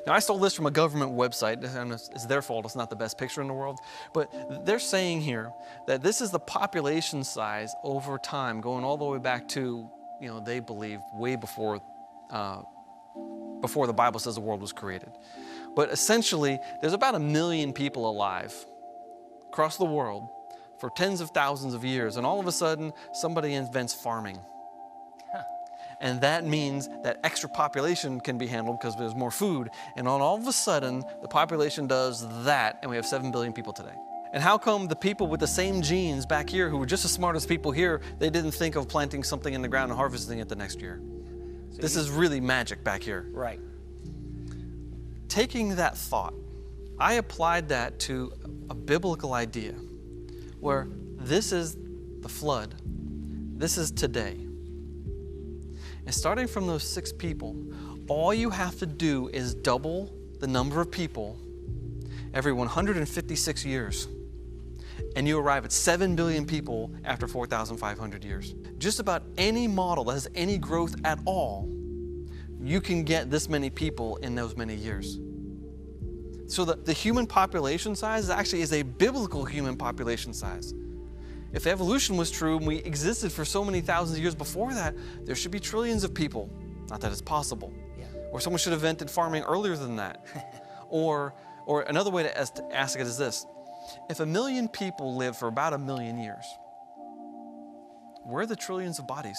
Now, I stole this from a government website, and it's their fault, it's not the best picture in the world, but they're saying here that this is the population size over time, going all the way back to, they believe way before the Bible says the world was created. But essentially, there's about 1 million people alive across the world for tens of thousands of years, and all of a sudden, somebody invents farming. And that means that extra population can be handled because there's more food. And all of a sudden, the population does that, and we have 7 billion people today. And how come the people with the same genes back here, who were just as smart as people here, they didn't think of planting something in the ground and harvesting it the next year? So this is really magic back here. Right. Taking that thought, I applied that to a biblical idea where this is the flood, this is today. And starting from those 6 people, all you have to do is double the number of people every 156 years. And you arrive at 7 billion people after 4,500 years. Just about any model that has any growth at all, you can get this many people in those many years. So the human population size actually is a biblical human population size. If evolution was true and we existed for so many thousands of years before that, there should be trillions of people. Not that it's possible. Yeah. Or someone should have invented farming earlier than that. or another way to ask it is this. If 1 million people live for about 1 million years, where are the trillions of bodies?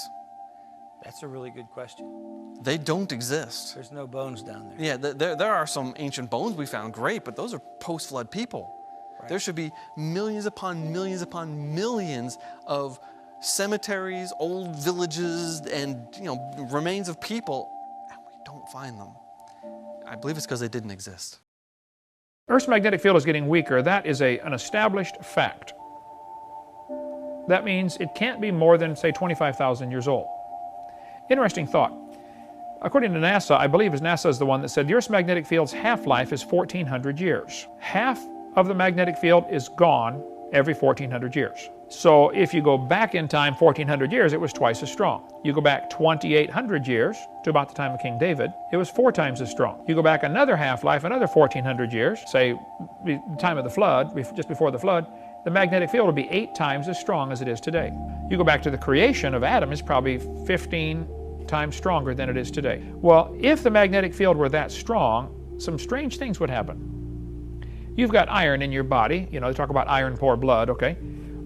That's a really good question. They don't exist. There's no bones down there. Yeah, there are some ancient bones we found, great, but those are post-flood people. Right. There should be millions upon millions upon millions of cemeteries, old villages, and remains of people, and we don't find them. I believe it's because they didn't exist. Earth's magnetic field is getting weaker. That is an established fact. That means it can't be more than, say, 25,000 years old. Interesting thought. According to NASA, I believe NASA is the one that said the Earth's magnetic field's half-life is 1,400 years. Half of the magnetic field is gone every 1,400 years. So if you go back in time 1,400 years, it was twice as strong. You go back 2,800 years to about the time of King David, it was 4 times as strong. You go back another half-life, another 1,400 years, say the time of the flood, just before the flood, the magnetic field will be 8 times as strong as it is today. You go back to the creation of Adam, it's probably 15 times stronger than it is today. Well, if the magnetic field were that strong, some strange things would happen. You've got iron in your body, they talk about iron poor blood, okay?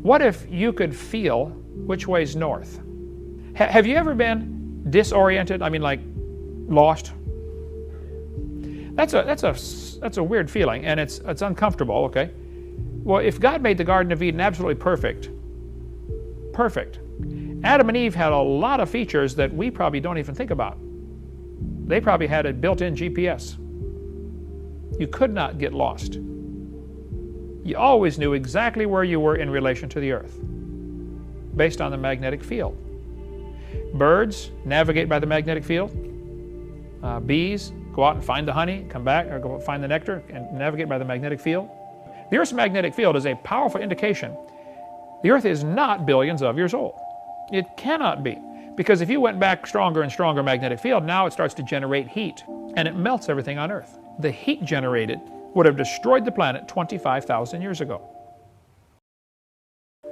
What if you could feel which way's north? Have you ever been disoriented? I mean, like lost? That's a weird feeling, and it's uncomfortable, okay? Well, if God made the Garden of Eden absolutely perfect, Adam and Eve had a lot of features that we probably don't even think about. They probably had a built-in GPS. You could not get lost. You always knew exactly where you were in relation to the Earth, based on the magnetic field. Birds navigate by the magnetic field. Bees go out and find the honey, come back, or go find the nectar, and navigate by the magnetic field. The Earth's magnetic field is a powerful indication the Earth is not billions of years old. It cannot be, because if you went back stronger and stronger magnetic field, now it starts to generate heat, and it melts everything on Earth. The heat generated would have destroyed the planet 25,000 years ago.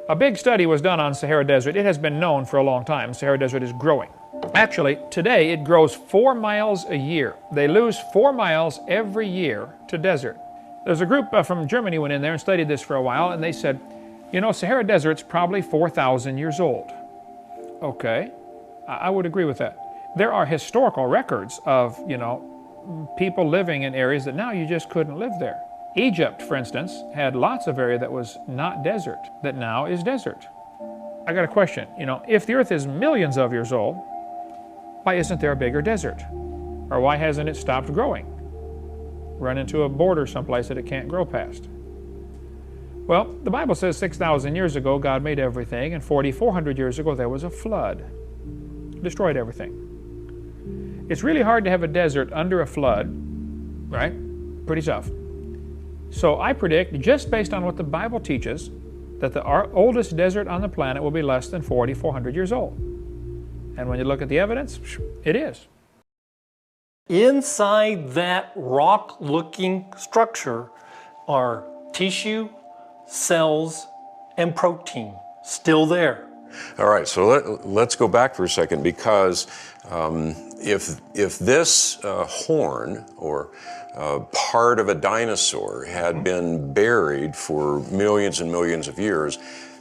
A big study was done on Sahara Desert. It has been known for a long time. Sahara Desert is growing. Actually, today it grows 4 miles a year. They lose 4 miles every year to desert. There's a group from Germany went in there and studied this for a while, and they said, Sahara Desert's probably 4,000 years old. Okay, I would agree with that. There are historical records of, people living in areas that now you just couldn't live there. Egypt, for instance, had lots of area that was not desert, that now is desert. I got a question. If the Earth is millions of years old, why isn't there a bigger desert? Or why hasn't it stopped growing? Run into a border someplace that it can't grow past. Well, the Bible says 6,000 years ago God made everything, and 4,400 years ago there was a flood. Destroyed everything. It's really hard to have a desert under a flood, right? Pretty tough. So I predict, just based on what the Bible teaches, that the oldest desert on the planet will be less than 4,400 years old. And when you look at the evidence, it is. Inside that rock-looking structure are tissue, cells, and protein still there. All right, so let's go back for a second, because if this horn or part of a dinosaur had been buried for millions and millions of years,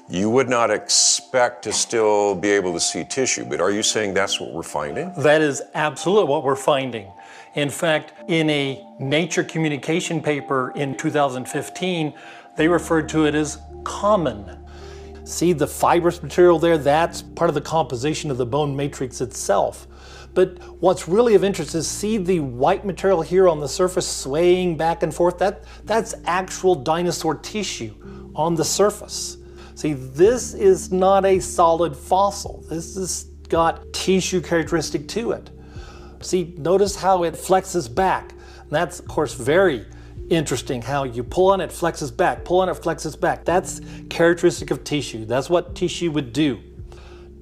you would not expect to still be able to see tissue. But are you saying that's what we're finding? That is absolutely what we're finding. In fact, in a Nature Communication paper in 2015, they referred to it as common. See the fibrous material there? That's part of the composition of the bone matrix itself. But what's really of interest is see the white material here on the surface swaying back and forth? That's actual dinosaur tissue on the surface. See, this is not a solid fossil. This has got tissue characteristic to it. See, notice how it flexes back. And that's, of course, very interesting, how you pull on it, flexes back, pull on it, flexes back. That's characteristic of tissue. That's what tissue would do.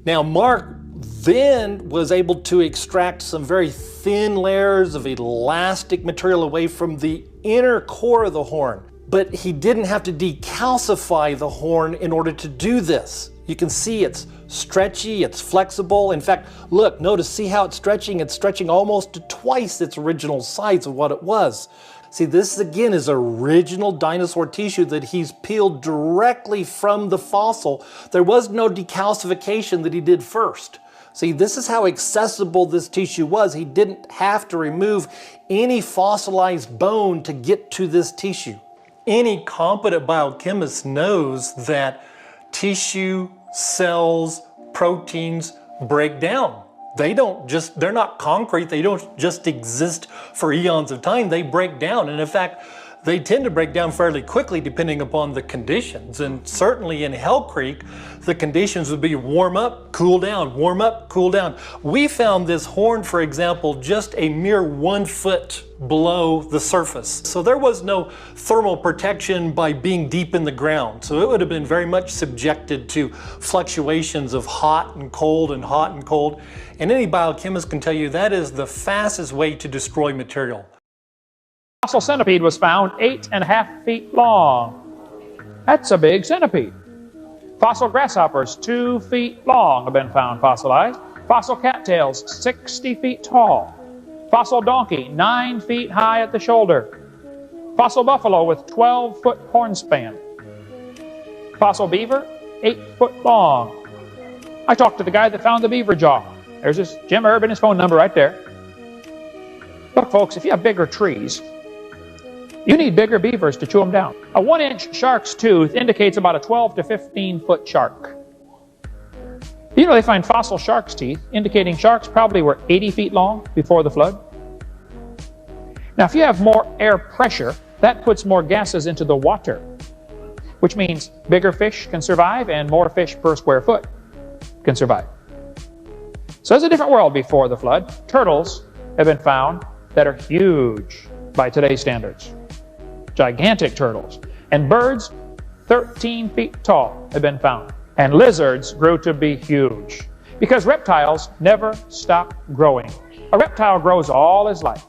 Now, Mark then was able to extract some very thin layers of elastic material away from the inner core of the horn. But he didn't have to decalcify the horn in order to do this. You can see it's stretchy, it's flexible. In fact, look, notice, see how it's stretching? It's stretching almost to twice its original size of what it was. See, this again is original dinosaur tissue that he's peeled directly from the fossil. There was no decalcification that he did first. See, this is how accessible this tissue was. He didn't have to remove any fossilized bone to get to this tissue. Any competent biochemist knows that tissue, cells, proteins break down. They're not concrete, they don't just exist for eons of time, they break down. And in fact, they tend to break down fairly quickly depending upon the conditions. And certainly in Hell Creek, the conditions would be warm up, cool down, warm up, cool down. We found this horn, for example, just a mere 1 foot below the surface. So there was no thermal protection by being deep in the ground. So it would have been very much subjected to fluctuations of hot and cold and hot and cold. And any biochemist can tell you that is the fastest way to destroy material. Fossil centipede was found 8.5 feet long. That's a big centipede. Fossil grasshoppers 2 feet long have been found fossilized. Fossil cattails 60 feet tall. Fossil donkey 9 feet high at the shoulder. Fossil buffalo with 12-foot horn span. Fossil beaver 8 foot long. I talked to the guy that found the beaver jaw. There's his Jim Erb and his phone number right there. Look, folks, if you have bigger trees, you need bigger beavers to chew them down. A 1-inch shark's tooth indicates about a 12 to 15-foot shark. You know they find fossil shark's teeth, indicating sharks probably were 80 feet long before the flood. Now, if you have more air pressure, that puts more gases into the water, which means bigger fish can survive and more fish per square foot can survive. So it's a different world before the flood. Turtles have been found that are huge by today's standards. Gigantic turtles. And birds 13 feet tall have been found. And lizards grew to be huge because reptiles never stop growing. A reptile grows all his life.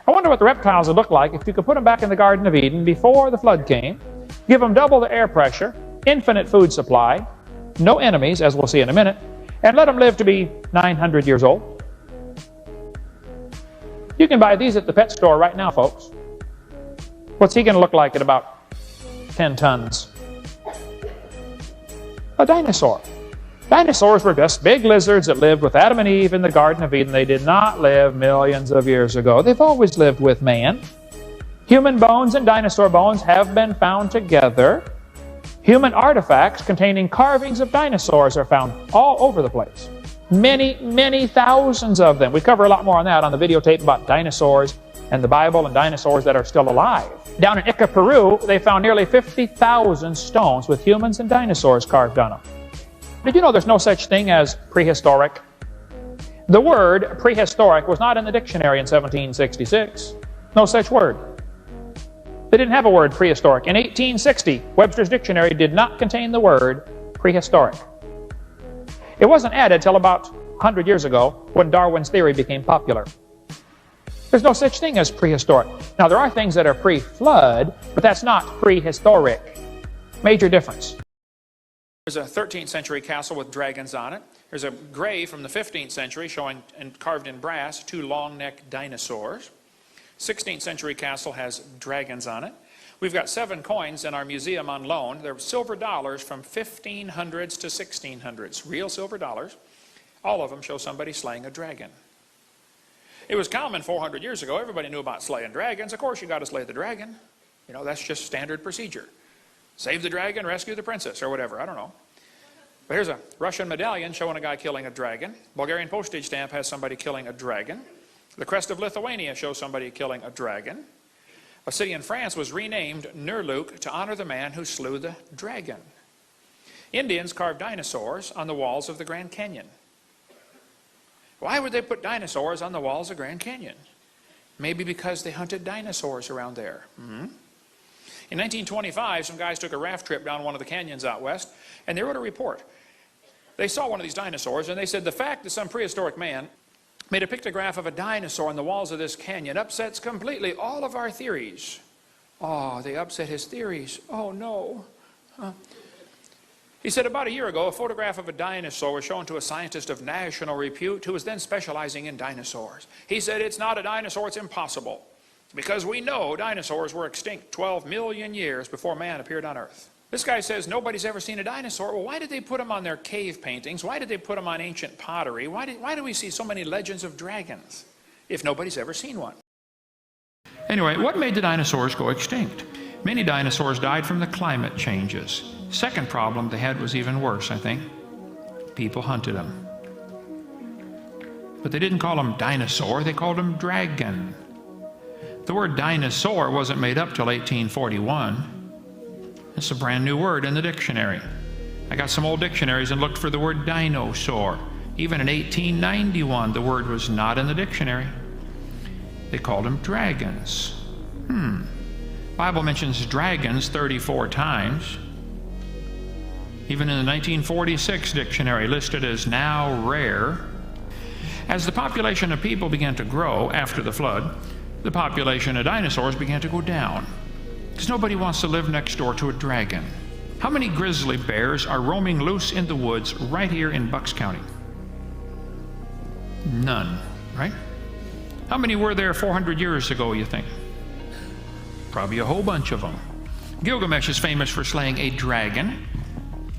I wonder what the reptiles would look like if you could put them back in the Garden of Eden before the flood came, give them double the air pressure, infinite food supply, no enemies, as we'll see in a minute, and let them live to be 900 years old. You can buy these at the pet store right now, folks. What's he going to look like at about 10 tons? A dinosaur. Dinosaurs were just big lizards that lived with Adam and Eve in the Garden of Eden. They did not live millions of years ago. They've always lived with man. Human bones and dinosaur bones have been found together. Human artifacts containing carvings of dinosaurs are found all over the place. Many, many thousands of them. We cover a lot more on that on the videotape about dinosaurs and the Bible and dinosaurs that are still alive. Down in Ica, Peru, they found nearly 50,000 stones with humans and dinosaurs carved on them. Did you know there's no such thing as prehistoric? The word prehistoric was not in the dictionary in 1766. No such word. They didn't have a word prehistoric. In 1860, Webster's dictionary did not contain the word prehistoric. It wasn't added till about 100 years ago when Darwin's theory became popular. There's no such thing as prehistoric. Now, there are things that are pre-flood, but that's not prehistoric. Major difference. There's a 13th century castle with dragons on it. There's a grave from the 15th century showing, and carved in brass, 2 long-necked dinosaurs. 16th century castle has dragons on it. We've got 7 coins in our museum on loan. They're silver dollars from 1500s to 1600s, real silver dollars. All of them show somebody slaying a dragon. It was common 400 years ago. Everybody knew about slaying dragons. Of course, you got to slay the dragon. You know, that's just standard procedure. Save the dragon, rescue the princess, or whatever. I don't know. But here's a Russian medallion showing a guy killing a dragon. Bulgarian postage stamp has somebody killing a dragon. The crest of Lithuania shows somebody killing a dragon. A city in France was renamed Nerluk to honor the man who slew the dragon. Indians carved dinosaurs on the walls of the Grand Canyon. Why would they put dinosaurs on the walls of Grand Canyon? Maybe because they hunted dinosaurs around there. In 1925, some guys took a raft trip down one of the canyons out west, and they wrote a report. They saw one of these dinosaurs, and they said the fact that some prehistoric man made a pictograph of a dinosaur on the walls of this canyon upsets completely all of our theories. Oh, they upset his theories. Oh, no. He said about a year ago, a photograph of a dinosaur was shown to a scientist of national repute who was then specializing in dinosaurs. He said, it's not a dinosaur, it's impossible. Because we know dinosaurs were extinct 12 million years before man appeared on Earth. This guy says nobody's ever seen a dinosaur. Well, why did they put them on their cave paintings? Why did they put them on ancient pottery? Why do we see so many legends of dragons if nobody's ever seen one? Anyway, what made the dinosaurs go extinct? Many dinosaurs died from the climate changes. Second problem they had was even worse, I think. People hunted them. But they didn't call them dinosaur, they called them dragon. The word dinosaur wasn't made up till 1841. It's a brand new word in the dictionary. I got some old dictionaries and looked for the word dinosaur. Even in 1891, the word was not in the dictionary. They called them dragons. Bible mentions dragons 34 times. Even in the 1946 dictionary, listed as now rare. As the population of people began to grow after the flood, the population of dinosaurs began to go down. Because nobody wants to live next door to a dragon. How many grizzly bears are roaming loose in the woods right here in Bucks County? None, right? How many were there 400 years ago, you think? Probably a whole bunch of them. Gilgamesh is famous for slaying a dragon.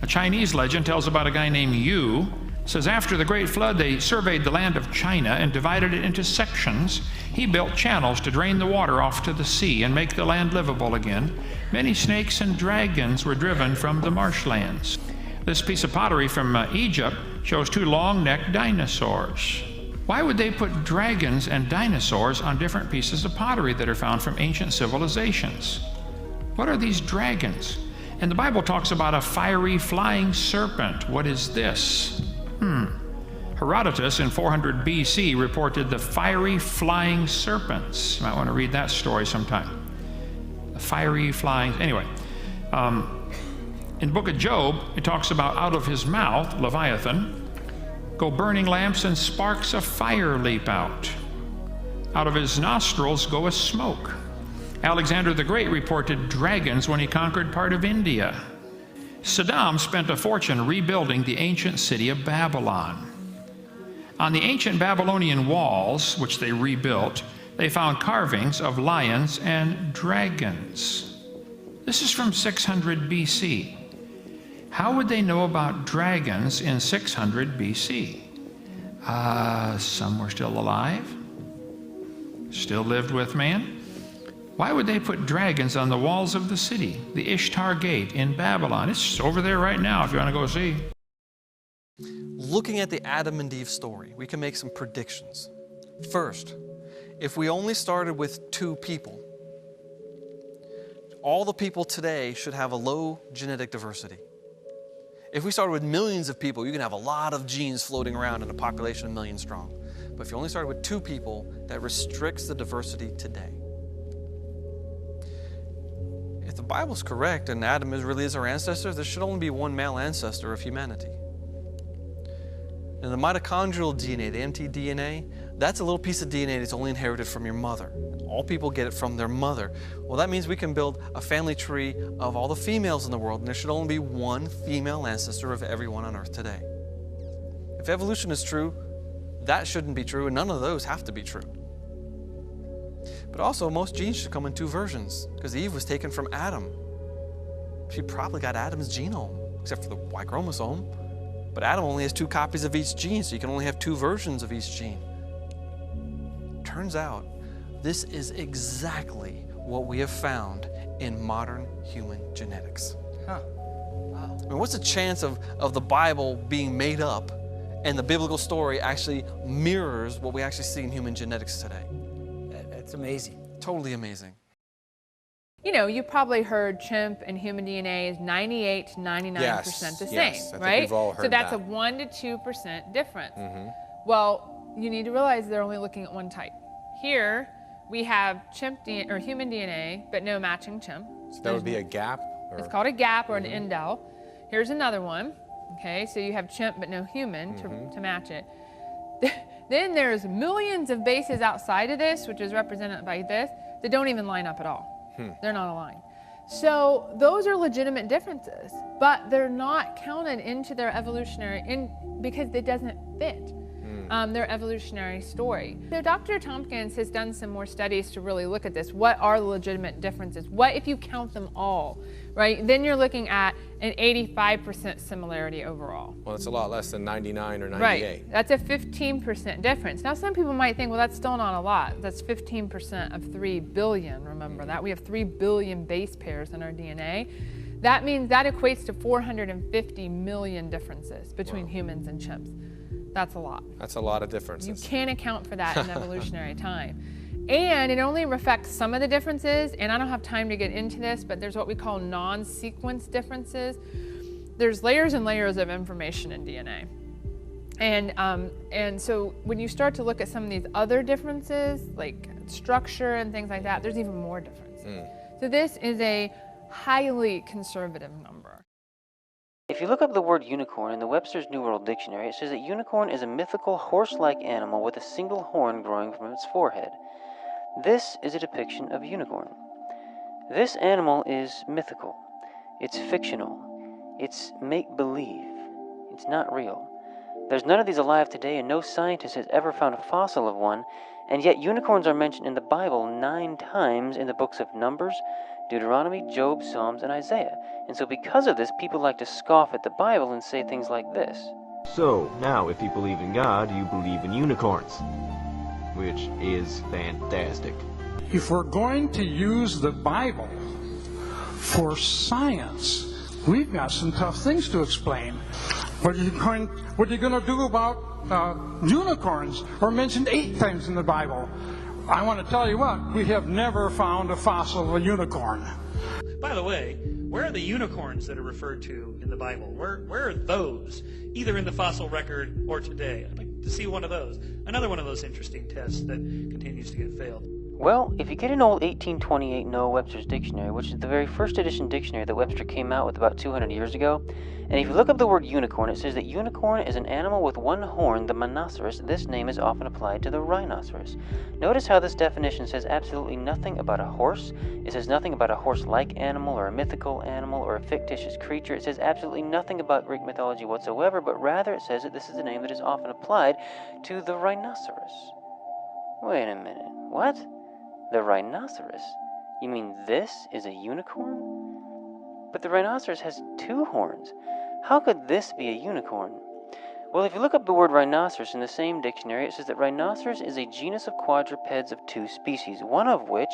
A Chinese legend tells about a guy named Yu. Says after the Great Flood, they surveyed the land of China and divided it into sections. He built channels to drain the water off to the sea and make the land livable again. Many snakes and dragons were driven from the marshlands. This piece of pottery from Egypt shows 2 long-necked dinosaurs. Why would they put dragons and dinosaurs on different pieces of pottery that are found from ancient civilizations? What are these dragons? And the Bible talks about a fiery flying serpent. What is this? Herodotus in 400 BC reported the fiery flying serpents. You might want to read that story sometime. The fiery flying, anyway. In the book of Job, it talks about out of his mouth, Leviathan, go burning lamps and sparks of fire leap out. Out of his nostrils go a smoke. Alexander the Great reported dragons when he conquered part of India. Saddam spent a fortune rebuilding the ancient city of Babylon. On the ancient Babylonian walls, which they rebuilt, they found carvings of lions and dragons. This is from 600 BC. How would they know about dragons in 600 BC? Some were still alive, still lived with man. Why would they put dragons on the walls of the city, the Ishtar Gate in Babylon? It's over there right now if you want to go see. Looking at the Adam and Eve story, we can make some predictions. First, if we only started with 2 people, all the people today should have a low genetic diversity. If we started with millions of people, you can have a lot of genes floating around in a population of millions strong. But if you only started with 2 people, that restricts the diversity today. If the Bible's correct and Adam really is our ancestor, there should only be 1 male ancestor of humanity. In the mitochondrial DNA, the mtDNA, that's a little piece of DNA that's only inherited from your mother. All people get it from their mother. Well, that means we can build a family tree of all the females in the world, and there should only be one female ancestor of everyone on earth today. If evolution is true, that shouldn't be true, and none of those have to be true. But also, most genes should come in two versions, because Eve was taken from Adam. She probably got Adam's genome, except for the Y chromosome. But Adam only has 2 copies of each gene, so you can only have 2 versions of each gene. Turns out, this is exactly what we have found in modern human genetics. Huh. Wow. I mean, what's the chance of the Bible being made up and the biblical story actually mirrors what we actually see in human genetics today? That's amazing. Totally amazing. You know, you probably heard chimp and human DNA is 98 to 99% the same, yes. I think right? we've all heard so that's that. a 1 to 2% difference. Well, you need to realize they're only looking at one type. Here, we have chimp DNA, or human DNA, but no matching chimp. So that would be a gap? Or? It's called a gap or an indel. Here's another one. Okay, so you have chimp but no human to match it. Then there's millions of bases outside of this, which is represented by this, that don't even line up at all. They're not aligned. So those are legitimate differences, but they're not counted into their evolutionary, because it doesn't fit their evolutionary story. So Dr. Tompkins has done some more studies to really look at this. What are the legitimate differences? What if you count them all, right? Then you're looking at an 85% similarity overall. Well, it's a lot less than 99 or 98. Right, that's a 15% difference. Now some people might think, well, that's still not a lot. That's 15% of 3 billion, remember that. We have 3 billion base pairs in our DNA. That means that equates to 450 million differences between humans and chimps. That's a lot. That's a lot of differences. You can't account for that in evolutionary time. And it only reflects some of the differences, and I don't have time to get into this, but there's what we call non-sequence differences. There's layers and layers of information in DNA. And so when you start to look at some of these other differences, like structure and things like that, there's even more differences. So this is a highly conservative number. If you look up the word unicorn in the Webster's New World Dictionary, it says that unicorn is a mythical horse-like animal with a single horn growing from its forehead. This is a depiction of a unicorn. This animal is mythical. It's fictional. It's make-believe. It's not real. There's none of these alive today, and no scientist has ever found a fossil of one, and yet unicorns are mentioned in the Bible 9 times in the books of Numbers, Deuteronomy, Job, Psalms, and Isaiah. And so because of this, people like to scoff at the Bible and say things like this. So, now if you believe in God, you believe in unicorns, which is fantastic. If we're going to use the Bible for science, we've got some tough things to explain. What are you going to do about unicorns? Are mentioned 8 times in the Bible. I want to tell you what, we have never found a fossil of a unicorn. By the way, where are the unicorns that are referred to in the Bible? Where are those, either in the fossil record or today? I'd like to see one of those. Another one of those interesting tests that continues to get failed. Well, if you get an old 1828 Noah Webster's Dictionary, which is the very first edition dictionary that Webster came out with about 200 years ago, and if you look up the word unicorn, it says that unicorn is an animal with one horn, the monoceros. This name is often applied to the rhinoceros. Notice how this definition says absolutely nothing about a horse. It says nothing about a horse-like animal or a mythical animal or a fictitious creature. It says absolutely nothing about Greek mythology whatsoever, but rather it says that this is a name that is often applied to the rhinoceros. Wait a minute, what? The rhinoceros? You mean this is a unicorn? But the rhinoceros has 2 horns. How could this be a unicorn? Well, if you look up the word rhinoceros in the same dictionary, it says that rhinoceros is a genus of quadrupeds of 2 species, one of which,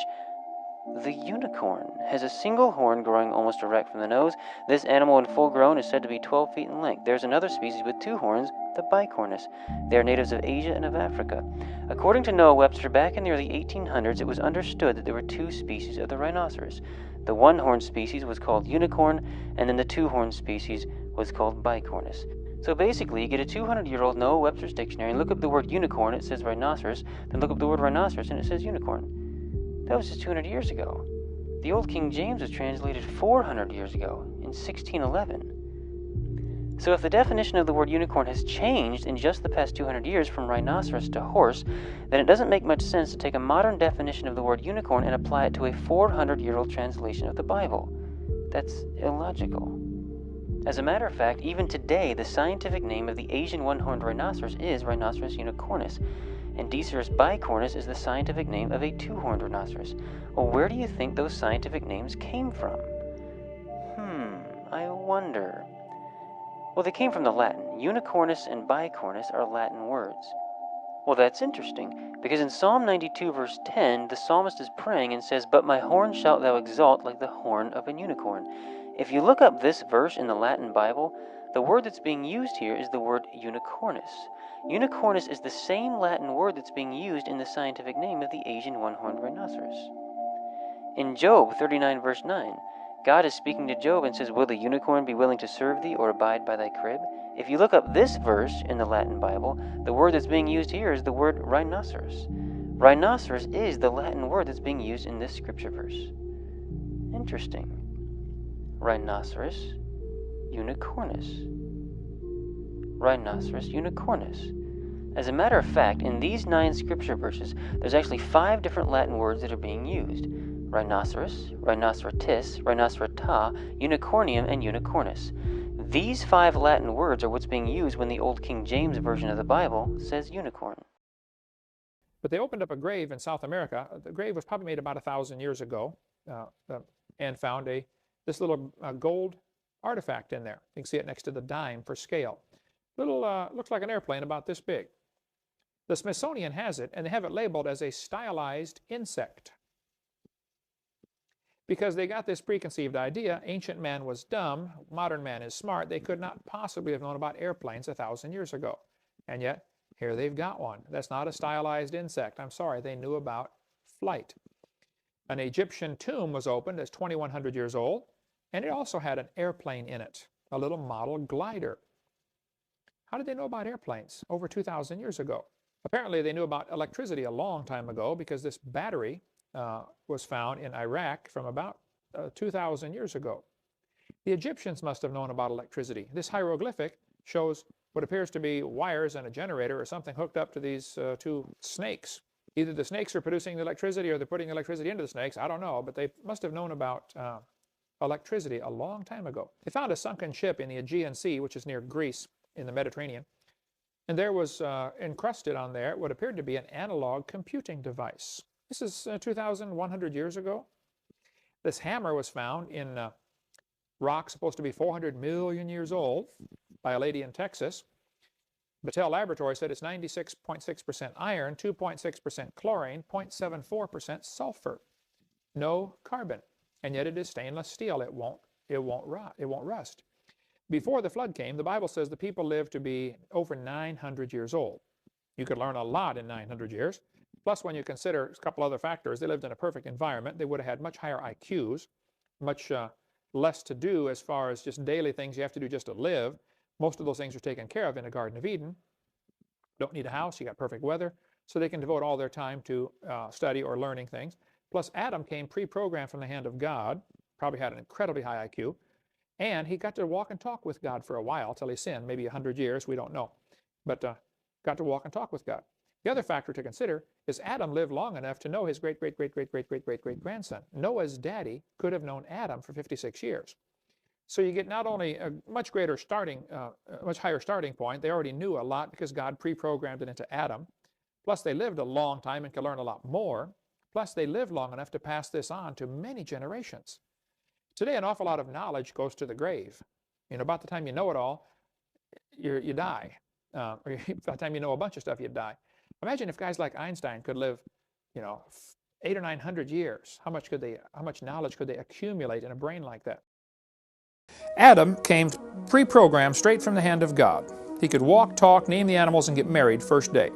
the unicorn, has a single horn growing almost erect from the nose. This animal, when full grown, is said to be 12 feet in length. There's another species with 2 horns, the bicornis. They are natives of Asia and of Africa. According to Noah Webster, back in the early 1800s, it was understood that there were 2 species of the rhinoceros. The one-horned species was called unicorn, and then the 2-horned species was called bicornis. So basically, you get a 200-year-old Noah Webster's dictionary and look up the word unicorn, it says rhinoceros, then look up the word rhinoceros and it says unicorn. That was just 200 years ago. The old King James was translated 400 years ago, in 1611. So if the definition of the word unicorn has changed in just the past 200 years from rhinoceros to horse, then it doesn't make much sense to take a modern definition of the word unicorn and apply it to a 400-year-old translation of the Bible. That's illogical. As a matter of fact, even today, the scientific name of the Asian one-horned rhinoceros is Rhinoceros unicornis, and Diceros bicornis is the scientific name of a two-horned rhinoceros. Well, where do you think those scientific names came from? I wonder. Well, they came from the Latin. Unicornis and bicornis are Latin words. Well, that's interesting, because in Psalm 92, verse 10, the psalmist is praying and says, "But my horn shalt thou exalt like the horn of an unicorn." If you look up this verse in the Latin Bible, the word that's being used here is the word unicornis. Unicornis is the same Latin word that's being used in the scientific name of the Asian one-horned rhinoceros. In Job 39, verse 9, God is speaking to Job and says, "Will the unicorn be willing to serve thee or abide by thy crib?" If you look up this verse in the Latin Bible, the word that's being used here is the word rhinoceros. Rhinoceros is the Latin word that's being used in this scripture verse. Interesting. Rhinoceros unicornis. Rhinoceros unicornis. As a matter of fact, in these 9 scripture verses, there's actually 5 different Latin words that are being used. Rhinoceros, rhinocerotis, rhinocerota, unicornium, and unicornis. These 5 Latin words are what's being used when the Old King James Version of the Bible says unicorn. But they opened up a grave in South America. The grave was probably made about 1,000 years ago, and found this little gold artifact in there. You can see it next to the dime for scale. Little, looks like an airplane about this big. The Smithsonian has it, and they have it labeled as a stylized insect. Because they got this preconceived idea, ancient man was dumb, modern man is smart. They could not possibly have known about airplanes 1,000 years ago. And yet, here they've got one. That's not a stylized insect. I'm sorry, they knew about flight. An Egyptian tomb was opened that's 2,100 years old, and it also had an airplane in it, a little model glider. How did they know about airplanes over 2,000 years ago? Apparently, they knew about electricity a long time ago because this battery was found in Iraq from about 2,000 years ago. The Egyptians must have known about electricity. This hieroglyphic shows what appears to be wires and a generator or something hooked up to these 2 snakes. Either the snakes are producing the electricity or they're putting electricity into the snakes. I don't know, but they must have known about electricity a long time ago. They found a sunken ship in the Aegean Sea, which is near Greece in the Mediterranean, and there was encrusted on there what appeared to be an analog computing device. This is 2,100 years ago. This hammer was found in rock supposed to be 400 million years old by a lady in Texas. Battelle Laboratory said it's 96.6% iron, 2.6% chlorine, 0.74% sulfur. No carbon. And yet it is stainless steel. It won't rot. It won't rust. Before the flood came, the Bible says the people lived to be over 900 years old. You could learn a lot in 900 years. Plus, when you consider a couple other factors, they lived in a perfect environment. They would have had much higher IQs, much less to do as far as just daily things you have to do just to live. Most of those things are taken care of in the Garden of Eden. Don't need a house. You got perfect weather. So they can devote all their time to study or learning things. Plus, Adam came pre-programmed from the hand of God, probably had an incredibly high IQ, and he got to walk and talk with God for a while till he sinned, maybe 100 years, we don't know. But got to walk and talk with God. The other factor to consider is Adam lived long enough to know his great-great-great-great-great-great-great-grandson. Noah's daddy could have known Adam for 56 years. So you get not only a much higher starting point, they already knew a lot because God pre-programmed it into Adam. Plus they lived a long time and could learn a lot more. Plus they lived long enough to pass this on to many generations. Today an awful lot of knowledge goes to the grave. You know, about the time you know it all, you die. Or by the time you know a bunch of stuff, you die. Imagine if guys like Einstein could live, 800 or 900 years. How much knowledge could they accumulate in a brain like that? Adam came pre-programmed straight from the hand of God. He could walk, talk, name the animals, and get married first day.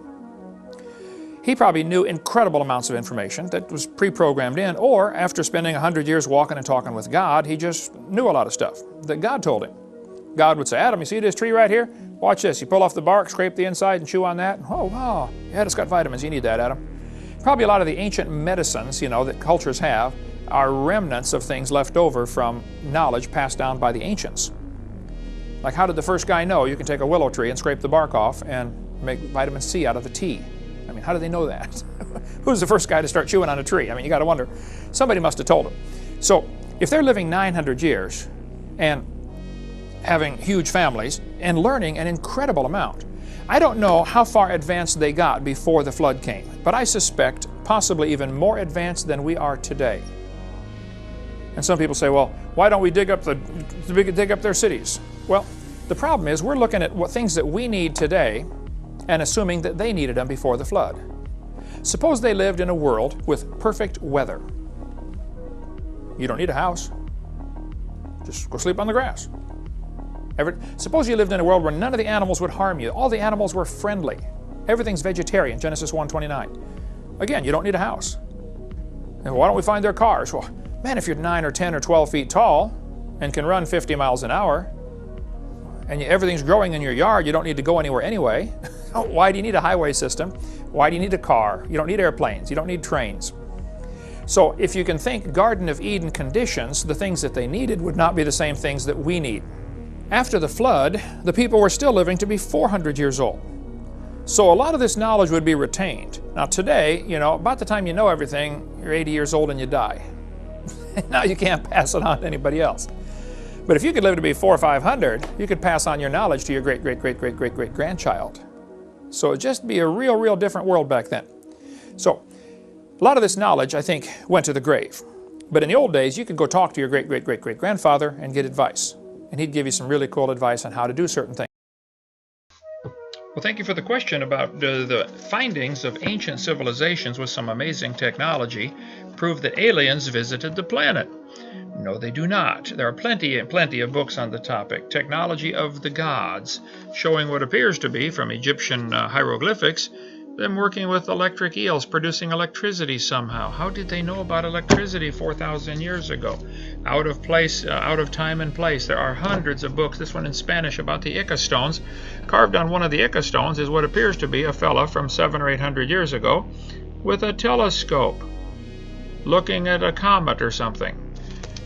He probably knew incredible amounts of information that was pre-programmed in, or after spending 100 years walking and talking with God, he just knew a lot of stuff that God told him. God would say, Adam, you see this tree right here? Watch this. You pull off the bark, scrape the inside, and chew on that. Oh, wow. Yeah, it's got vitamins. You need that, Adam. Probably a lot of the ancient medicines, that cultures have are remnants of things left over from knowledge passed down by the ancients. Like, how did the first guy know you can take a willow tree and scrape the bark off and make vitamin C out of the tea? I mean, how did they know that? Who's the first guy to start chewing on a tree? I mean, you got to wonder. Somebody must have told them. So if they're living 900 years and having huge families and learning an incredible amount, I don't know how far advanced they got before the flood came, but I suspect possibly even more advanced than we are today. And some people say, well, why don't we dig up their cities? Well, the problem is we're looking at what things that we need today and assuming that they needed them before the flood. Suppose they lived in a world with perfect weather. You don't need a house. Just go sleep on the grass. Suppose you lived in a world where none of the animals would harm you. All the animals were friendly. Everything's vegetarian, Genesis 1:29. Again, you don't need a house. And why don't we find their cars? Well, man, if you're 9 or 10 or 12 feet tall and can run 50 miles an hour, and everything's growing in your yard, you don't need to go anywhere anyway. Why do you need a highway system? Why do you need a car? You don't need airplanes. You don't need trains. So if you can think Garden of Eden conditions, the things that they needed would not be the same things that we need. After the flood, the people were still living to be 400 years old. So a lot of this knowledge would be retained. Now today, about the time you know everything, you're 80 years old and you die. Now you can't pass it on to anybody else. But if you could live to be 400 or 500, you could pass on your knowledge to your great-great-great-great-great-great-grandchild. So it'd just be a real different world back then. So a lot of this knowledge, I think, went to the grave. But in the old days, you could go talk to your great-great-great-great-grandfather and get advice. And he'd give you some really cool advice on how to do certain things. Well, thank you for the question about the findings of ancient civilizations with some amazing technology prove that aliens visited the planet. No, they do not. There are plenty of books on the topic. Technology of the Gods, showing what appears to be, from Egyptian hieroglyphics, them working with electric eels, producing electricity somehow. How did they know about electricity 4,000 years ago? Out of place, out of time and place. There are hundreds of books, this one in Spanish, about the Ica stones. Carved on one of the Ica stones is what appears to be a fella from 700 or 800 years ago with a telescope looking at a comet or something.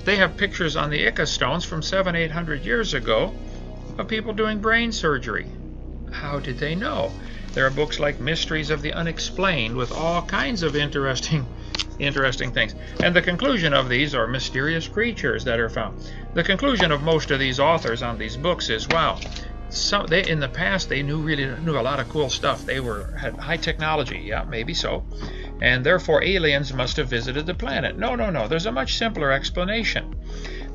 They have pictures on the Ica stones from 700, 800 years ago of people doing brain surgery. How did they know? There are books like Mysteries of the Unexplained with all kinds of interesting things. And the conclusion of these are mysterious creatures that are found. The conclusion of most of these authors on these books is, wow, in the past they really knew a lot of cool stuff. They had high technology, yeah, maybe so. And therefore aliens must have visited the planet. No. There's a much simpler explanation.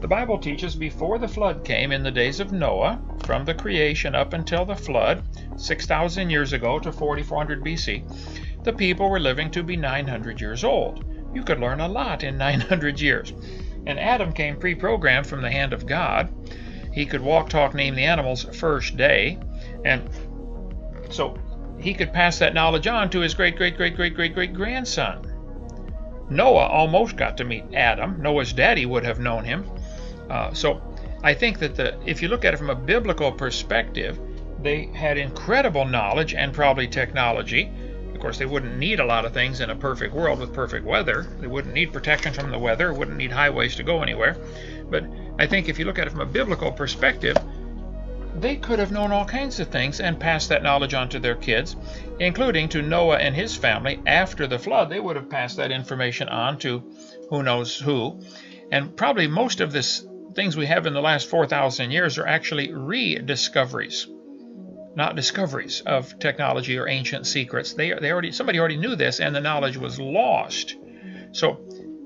The Bible teaches before the flood came, in the days of Noah, from the creation up until the flood, 6,000 years ago to 4,400 BC, the people were living to be 900 years old. You could learn a lot in 900 years. And Adam came pre-programmed from the hand of God. He could walk, talk, name the animals first day. And so he could pass that knowledge on to his great-great-great-great-great-great-grandson. Noah almost got to meet Adam. Noah's daddy would have known him. So I think that if you look at it from a biblical perspective, they had incredible knowledge and probably technology. Of course, they wouldn't need a lot of things in a perfect world with perfect weather. They wouldn't need protection from the weather, wouldn't need highways to go anywhere. But I think if you look at it from a biblical perspective, they could have known all kinds of things and passed that knowledge on to their kids, including to Noah and his family. After the flood, they would have passed that information on to who knows who. And probably most of this things we have in the last 4,000 years are actually rediscoveries, not discoveries of technology or ancient secrets. Somebody already knew this, and the knowledge was lost. So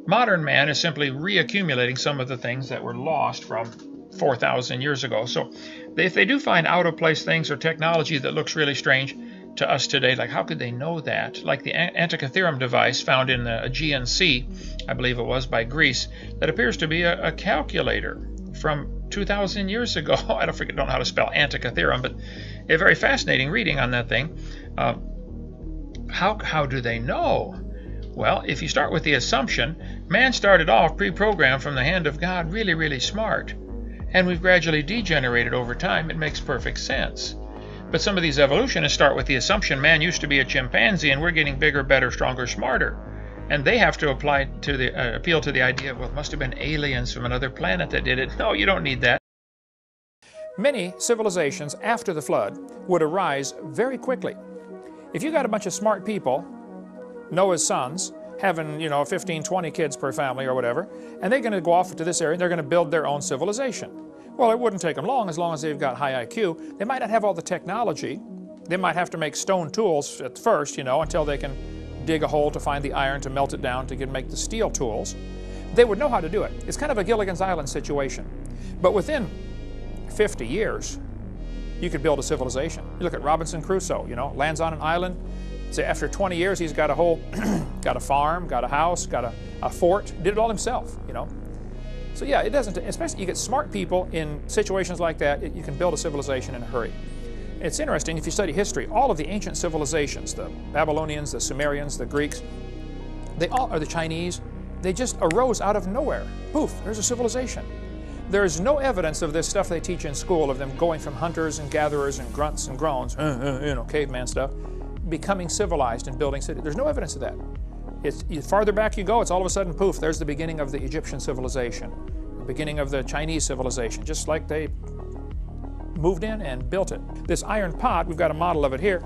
modern man is simply reaccumulating some of the things that were lost from 4,000 years ago. So if they do find out-of-place things or technology that looks really strange to us today, like how could they know that? Like the Antikythera device found in the Aegean Sea, I believe it was, by Greece, that appears to be a calculator from 2,000 years ago. I don't know how to spell Antikythera, but a very fascinating reading on that thing. How do they know? Well, if you start with the assumption, man started off pre-programmed from the hand of God, really smart. And we've gradually degenerated over time. It makes perfect sense. But some of these evolutionists start with the assumption man used to be a chimpanzee and we're getting bigger, better, stronger, smarter. And they have to appeal to the idea of, well, it must have been aliens from another planet that did it. No, you don't need that. Many civilizations after the flood would arise very quickly. If you got a bunch of smart people, Noah's sons, having 15, 20 kids per family or whatever, and they're going to go off to this area and they're going to build their own civilization. Well, it wouldn't take them long as they've got high IQ. They might not have all the technology. They might have to make stone tools at first, until they can dig a hole to find the iron to melt it down to make the steel tools. They would know how to do it. It's kind of a Gilligan's Island situation. But within 50 years, you could build a civilization. You look at Robinson Crusoe, lands on an island. Say after 20 years, he's got a whole, got a farm, got a house, got a fort, did it all himself, So yeah, it doesn't, especially you get smart people in situations like that, you can build a civilization in a hurry. It's interesting, if you study history, all of the ancient civilizations, the Babylonians, the Sumerians, the Greeks, they all are the Chinese, they just arose out of nowhere. Poof, there's a civilization. There's no evidence of this stuff they teach in school, of them going from hunters and gatherers and grunts and groans, caveman stuff, becoming civilized and building cities. There's no evidence of that. Farther back you go, it's all of a sudden, poof, there's the beginning of the Egyptian civilization, the beginning of the Chinese civilization, just like they moved in and built it. This iron pot, we've got a model of it here,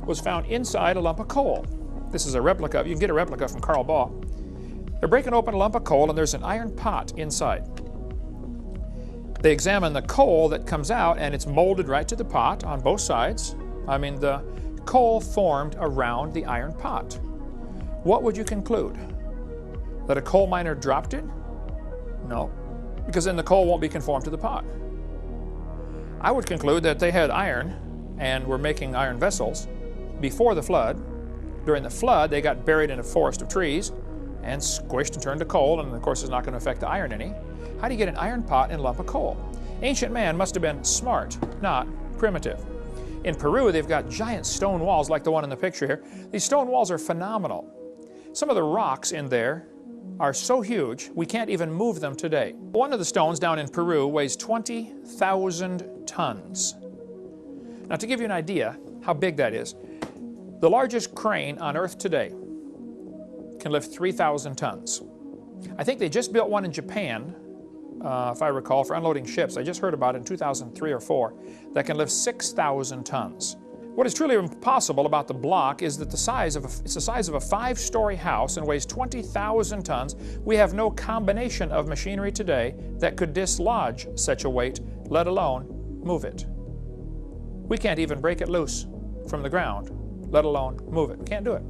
was found inside a lump of coal. This is a replica. You can get a replica from Carl Baugh. They're breaking open a lump of coal and there's an iron pot inside. They examine the coal that comes out and it's molded right to the pot on both sides. The coal formed around the iron pot. What would you conclude? That a coal miner dropped it? No, because then the coal won't be conformed to the pot. I would conclude that they had iron and were making iron vessels before the flood. During the flood, they got buried in a forest of trees and squished and turned to coal, and of course it's not going to affect the iron any. How do you get an iron pot in a lump of coal? Ancient man must have been smart, not primitive. In Peru, they've got giant stone walls like the one in the picture here. These stone walls are phenomenal. Some of the rocks in there are so huge, we can't even move them today. One of the stones down in Peru weighs 20,000 tons. Now, to give you an idea how big that is, the largest crane on Earth today can lift 3,000 tons. I think they just built one in Japan, if I recall, for unloading ships. I just heard about it in 2003 or 4, that can lift 6,000 tons. What is truly impossible about the block is that it's the size of a 5-story house and weighs 20,000 tons. We have no combination of machinery today that could dislodge such a weight, let alone move it. We can't even break it loose from the ground, let alone move it. We can't do it.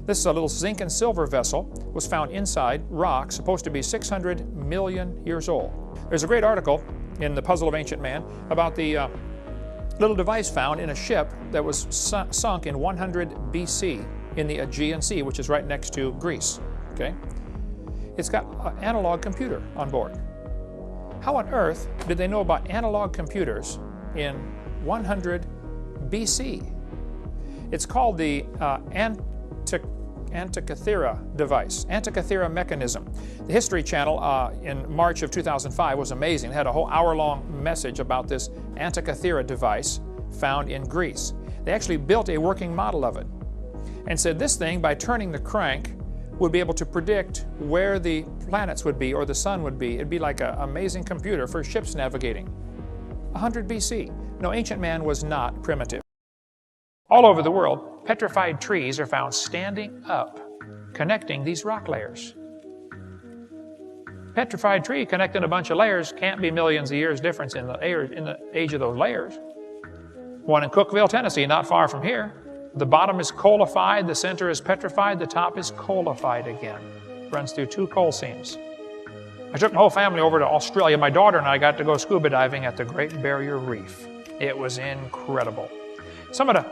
This is a little zinc and silver vessel, was found inside rock, supposed to be 600 million years old. There's a great article in The Puzzle of Ancient Man about the little device found in a ship that was sunk in 100 BC in the Aegean Sea, which is right next to Greece. Okay? It's got an analog computer on board. How on earth did they know about analog computers in 100 BC? It's called the Antikythera device, Antikythera mechanism. The History Channel in March of 2005 was amazing. It had a whole hour-long message about this Antikythera device found in Greece. They actually built a working model of it and said this thing, by turning the crank, would be able to predict where the planets would be or the sun would be. It'd be like an amazing computer for ships navigating. 100 BC. No, ancient man was not primitive. All over the world, petrified trees are found standing up, connecting these rock layers. Petrified tree connecting a bunch of layers can't be millions of years difference in the age of those layers. One in Cookeville, Tennessee, not far from here. The bottom is coalified, the center is petrified, the top is coalified again. Runs through 2 coal seams. I took my whole family over to Australia. My daughter and I got to go scuba diving at the Great Barrier Reef. It was incredible. Some of the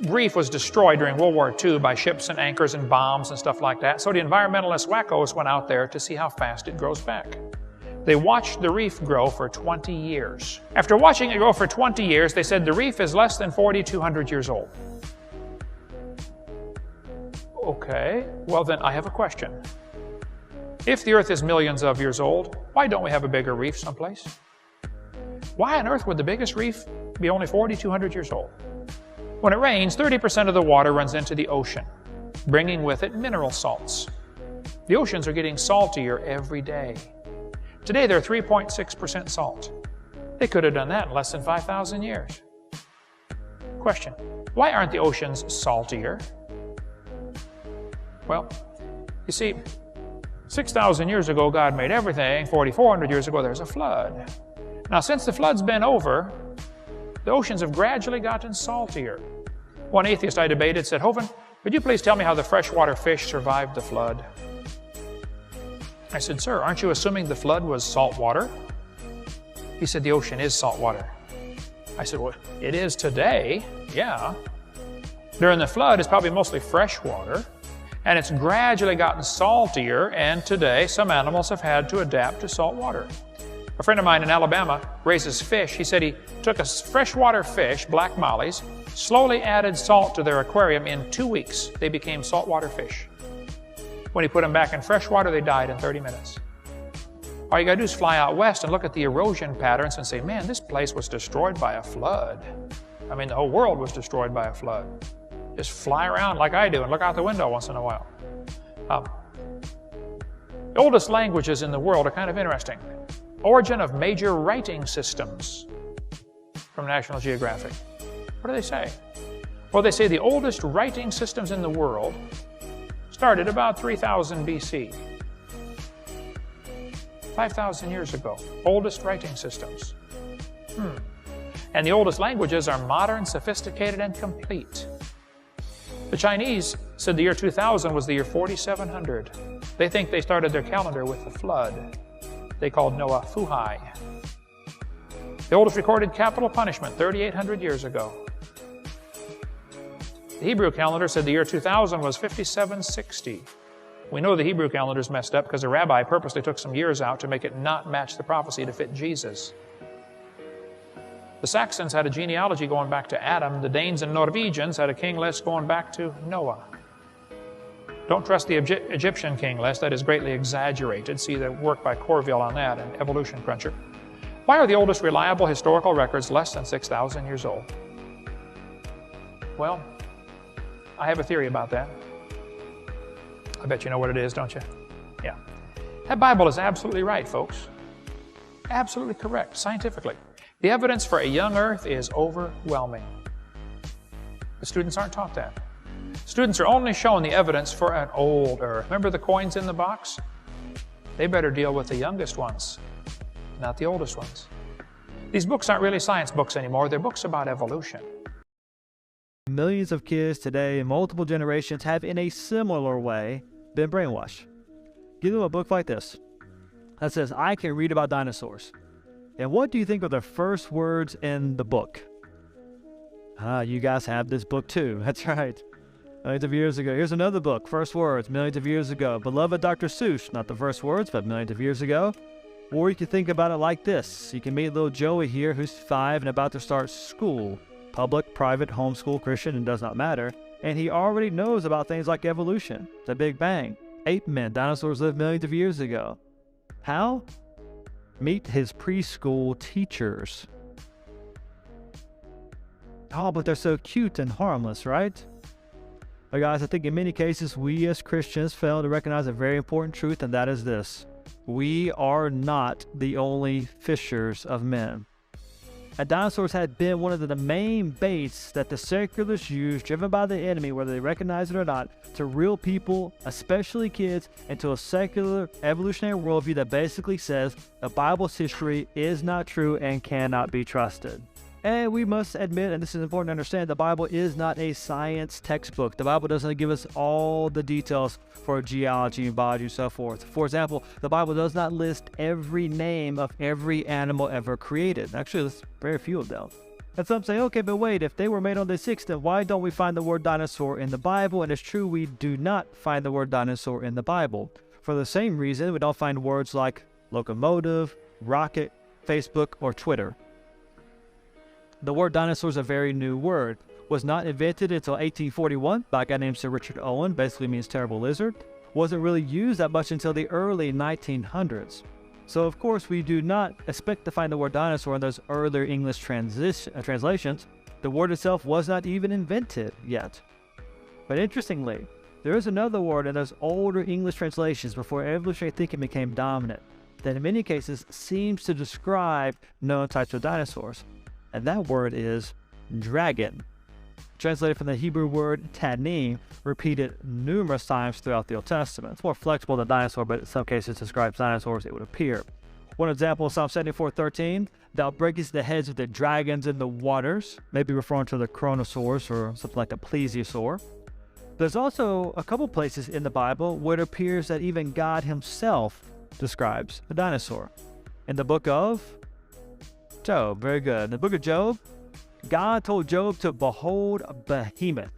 reef was destroyed during World War II by ships and anchors and bombs and stuff like that. So the environmentalist wackos went out there to see how fast it grows back. They watched the reef grow for 20 years. After watching it grow for 20 years, they said the reef is less than 4,200 years old. Okay, well then I have a question. If the Earth is millions of years old, why don't we have a bigger reef someplace? Why on earth would the biggest reef be only 4,200 years old? When it rains, 30% of the water runs into the ocean, bringing with it mineral salts. The oceans are getting saltier every day. Today they're 3.6% salt. They could have done that in less than 5,000 years. Question: why aren't the oceans saltier? Well, you see, 6,000 years ago, God made everything. 4,400 years ago, there's a flood. Now, since the flood's been over, the oceans have gradually gotten saltier. One atheist I debated said, "Hovind, could you please tell me how the freshwater fish survived the flood?" I said, "Sir, aren't you assuming the flood was salt water?" He said, "The ocean is salt water." I said, "Well, it is today, yeah. During the flood, it's probably mostly fresh water, and it's gradually gotten saltier, and today some animals have had to adapt to salt water." A friend of mine in Alabama raises fish. He said he took a freshwater fish, black mollies, slowly added salt to their aquarium. In 2 weeks, they became saltwater fish. When he put them back in freshwater, they died in 30 minutes. All you got to do is fly out west and look at the erosion patterns and say, man, this place was destroyed by a flood. I mean, the whole world was destroyed by a flood. Just fly around like I do and look out the window once in a while. The oldest languages in the world are kind of interesting. Origin of major writing systems from National Geographic. What do they say? Well, they say the oldest writing systems in the world started about 3000 BC. 5,000 years ago. Oldest writing systems. And the oldest languages are modern, sophisticated, and complete. The Chinese said the year 2000 was the year 4700. They think they started their calendar with the flood. They called Noah Fuhai. The oldest recorded capital punishment, 3,800 years ago. The Hebrew calendar said the year 2000 was 5760. We know the Hebrew calendar is messed up because a rabbi purposely took some years out to make it not match the prophecy to fit Jesus. The Saxons had a genealogy going back to Adam. The Danes and Norwegians had a king list going back to Noah. Don't trust the Egyptian king list. That is greatly exaggerated. See the work by Corville on that and Evolution Cruncher. Why are the oldest reliable historical records less than 6,000 years old? Well, I have a theory about that. I bet you know what it is, don't you? Yeah. That Bible is absolutely right, folks. Absolutely correct, scientifically. The evidence for a young earth is overwhelming. The students aren't taught that. Students are only shown the evidence for an old earth. Remember the coins in the box? They better deal with the youngest ones, not the oldest ones. These books aren't really science books anymore. They're books about evolution. Millions of kids today in multiple generations have in a similar way been brainwashed. Give them a book like this that says, I can read about dinosaurs. And what do you think are the first words in the book? You guys have this book too. That's right. Millions of years ago. Here's another book, first words, millions of years ago. Beloved Dr. Seuss, not the first words, but millions of years ago. Or you can think about it like this. You can meet little Joey here who's 5 and about to start school. Public, private, homeschool, Christian, it does not matter. And he already knows about things like evolution, the Big Bang, ape men, dinosaurs lived millions of years ago. How? Meet his preschool teachers. Oh, but they're so cute and harmless, right? But guys, I think in many cases, we as Christians fail to recognize a very important truth, and that is this. We are not the only fishers of men. And dinosaurs had been one of the main baits that the secularists used, driven by the enemy, whether they recognize it or not, to reel people, especially kids, into a secular evolutionary worldview that basically says the Bible's history is not true and cannot be trusted. And we must admit, and this is important to understand, the Bible is not a science textbook. The Bible doesn't give us all the details for geology and biology and so forth. For example, the Bible does not list every name of every animal ever created. Actually, there's very few of them. And some say, okay, but wait, if they were made on day 6, then why don't we find the word dinosaur in the Bible? And it's true, we do not find the word dinosaur in the Bible. For the same reason, we don't find words like locomotive, rocket, Facebook, or Twitter. The word dinosaur is a very new word. Was not invented until 1841 by a guy named Sir Richard Owen, basically means terrible lizard. Wasn't really used that much until the early 1900s. So of course we do not expect to find the word dinosaur in those earlier English translations. The word itself was not even invented yet. But interestingly, there is another word in those older English translations before evolutionary thinking became dominant. that in many cases seems to describe known types of dinosaurs. And that word is dragon, translated from the Hebrew word tanim, repeated numerous times throughout the Old Testament. It's more flexible than dinosaur, but in some cases describes dinosaurs, it would appear. One example is Psalm 74:13. Thou breakest the heads of the dragons in the waters, maybe referring to the Kronosaurus or something like the Plesiosaur. There's also a couple places in the Bible where it appears that even God himself describes a dinosaur. In the book of Job, very good. In the book of Job, God told Job to behold a behemoth.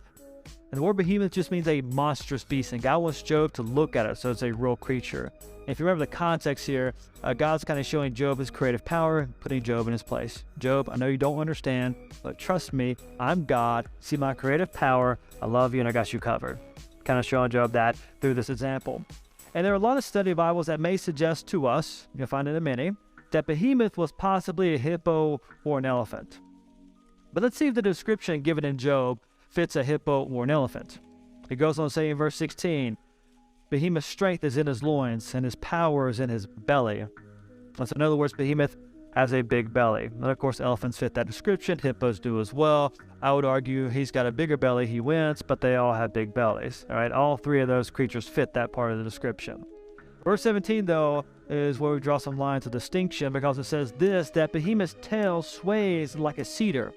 And the word behemoth just means a monstrous beast, and God wants Job to look at it so it's a real creature. And if you remember the context here, God's kind of showing Job his creative power, putting Job in his place. Job, I know you don't understand, but trust me, I'm God. See my creative power. I love you and I got you covered. Kind of showing Job that through this example. And there are a lot of study Bibles that may suggest to us, you'll find it in many, that behemoth was possibly a hippo or an elephant. But let's see if the description given in Job fits a hippo or an elephant. It goes on to say in verse 16, Behemoth's strength is in his loins, and his power is in his belly. So in other words, Behemoth has a big belly. And of course, elephants fit that description. Hippos do as well. I would argue he's got a bigger belly, he wins, but they all have big bellies. All right, all three of those creatures fit that part of the description. Verse 17, though, is where we draw some lines of distinction, because it says this, that Behemoth's tail sways like a cedar.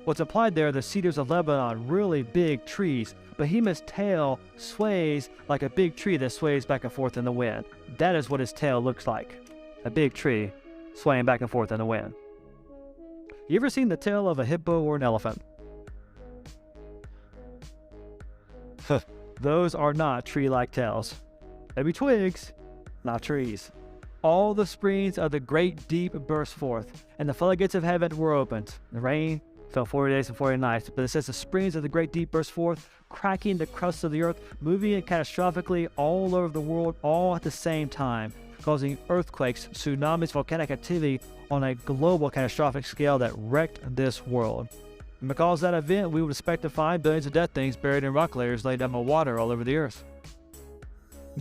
What's implied there, the cedars of Lebanon, really big trees. Behemoth's tail sways like a big tree that sways back and forth in the wind. That is what his tail looks like. A big tree swaying back and forth in the wind. You ever seen the tail of a hippo or an elephant? Those are not tree-like tails. Maybe twigs, not trees. All the springs of the great deep burst forth, and the floodgates of heaven were opened. The rain fell 40 days and 40 nights. But it says the springs of the great deep burst forth, cracking the crust of the earth, moving it catastrophically all over the world, all at the same time, causing earthquakes, tsunamis, volcanic activity on a global catastrophic scale that wrecked this world. And because of that event, we would expect to find billions of dead things buried in rock layers laid down by water all over the earth.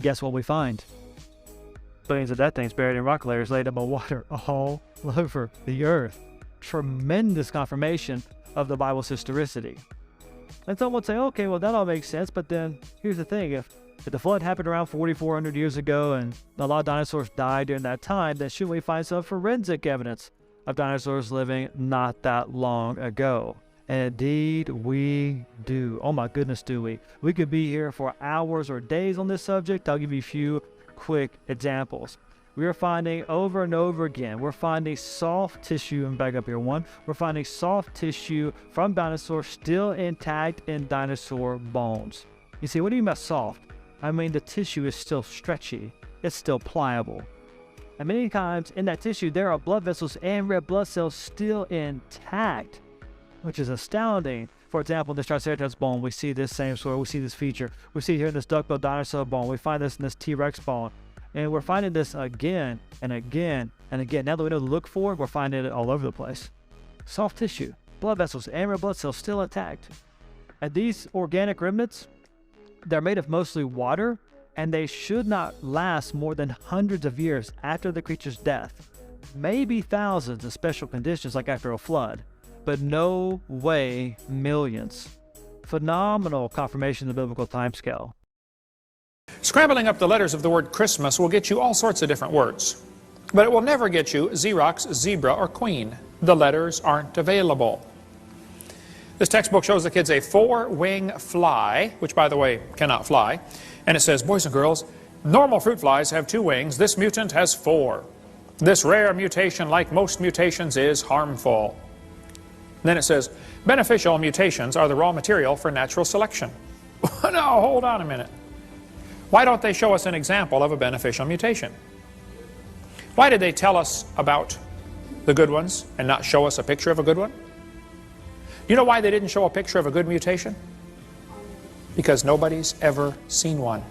Guess what we find? Billions of dead things buried in rock layers laid down by water all over the earth. Tremendous confirmation of the Bible's historicity. And some would say, okay, well, that all makes sense, but then here's the thing. If the flood happened around 4,400 years ago and a lot of dinosaurs died during that time, then shouldn't we find some forensic evidence of dinosaurs living not that long ago? And indeed, we do. Oh my goodness, do we? We could be here for hours or days on this subject. I'll give you a few quick examples. We are finding over and over again, we're finding soft tissue, and back up here one, we're finding soft tissue from dinosaurs still intact in dinosaur bones. You see, what do you mean by soft? I mean the tissue is still stretchy, it's still pliable. And many times in that tissue, there are blood vessels and red blood cells still intact, which is astounding. For example, in this Triceratops bone, we see this same sort, we see this feature. We see here in this duck-billed dinosaur bone, we find this in this T-Rex bone. And we're finding this again and again and again. Now that we know to look for, we're finding it all over the place. Soft tissue, blood vessels, and red blood cells still intact. And these organic remnants, they're made of mostly water, and they should not last more than hundreds of years after the creature's death. Maybe thousands in special conditions like after a flood, but no way millions. Phenomenal confirmation of the biblical timescale. Scrambling up the letters of the word Christmas will get you all sorts of different words. But it will never get you Xerox, zebra, or queen. The letters aren't available. This textbook shows the kids a 4-wing fly, which by the way cannot fly. And it says, boys and girls, normal fruit flies have 2 wings. This mutant has 4. This rare mutation, like most mutations, is harmful. Then it says, beneficial mutations are the raw material for natural selection. Now, hold on a minute. Why don't they show us an example of a beneficial mutation? Why did they tell us about the good ones and not show us a picture of a good one? You know why they didn't show a picture of a good mutation? Because nobody's ever seen one.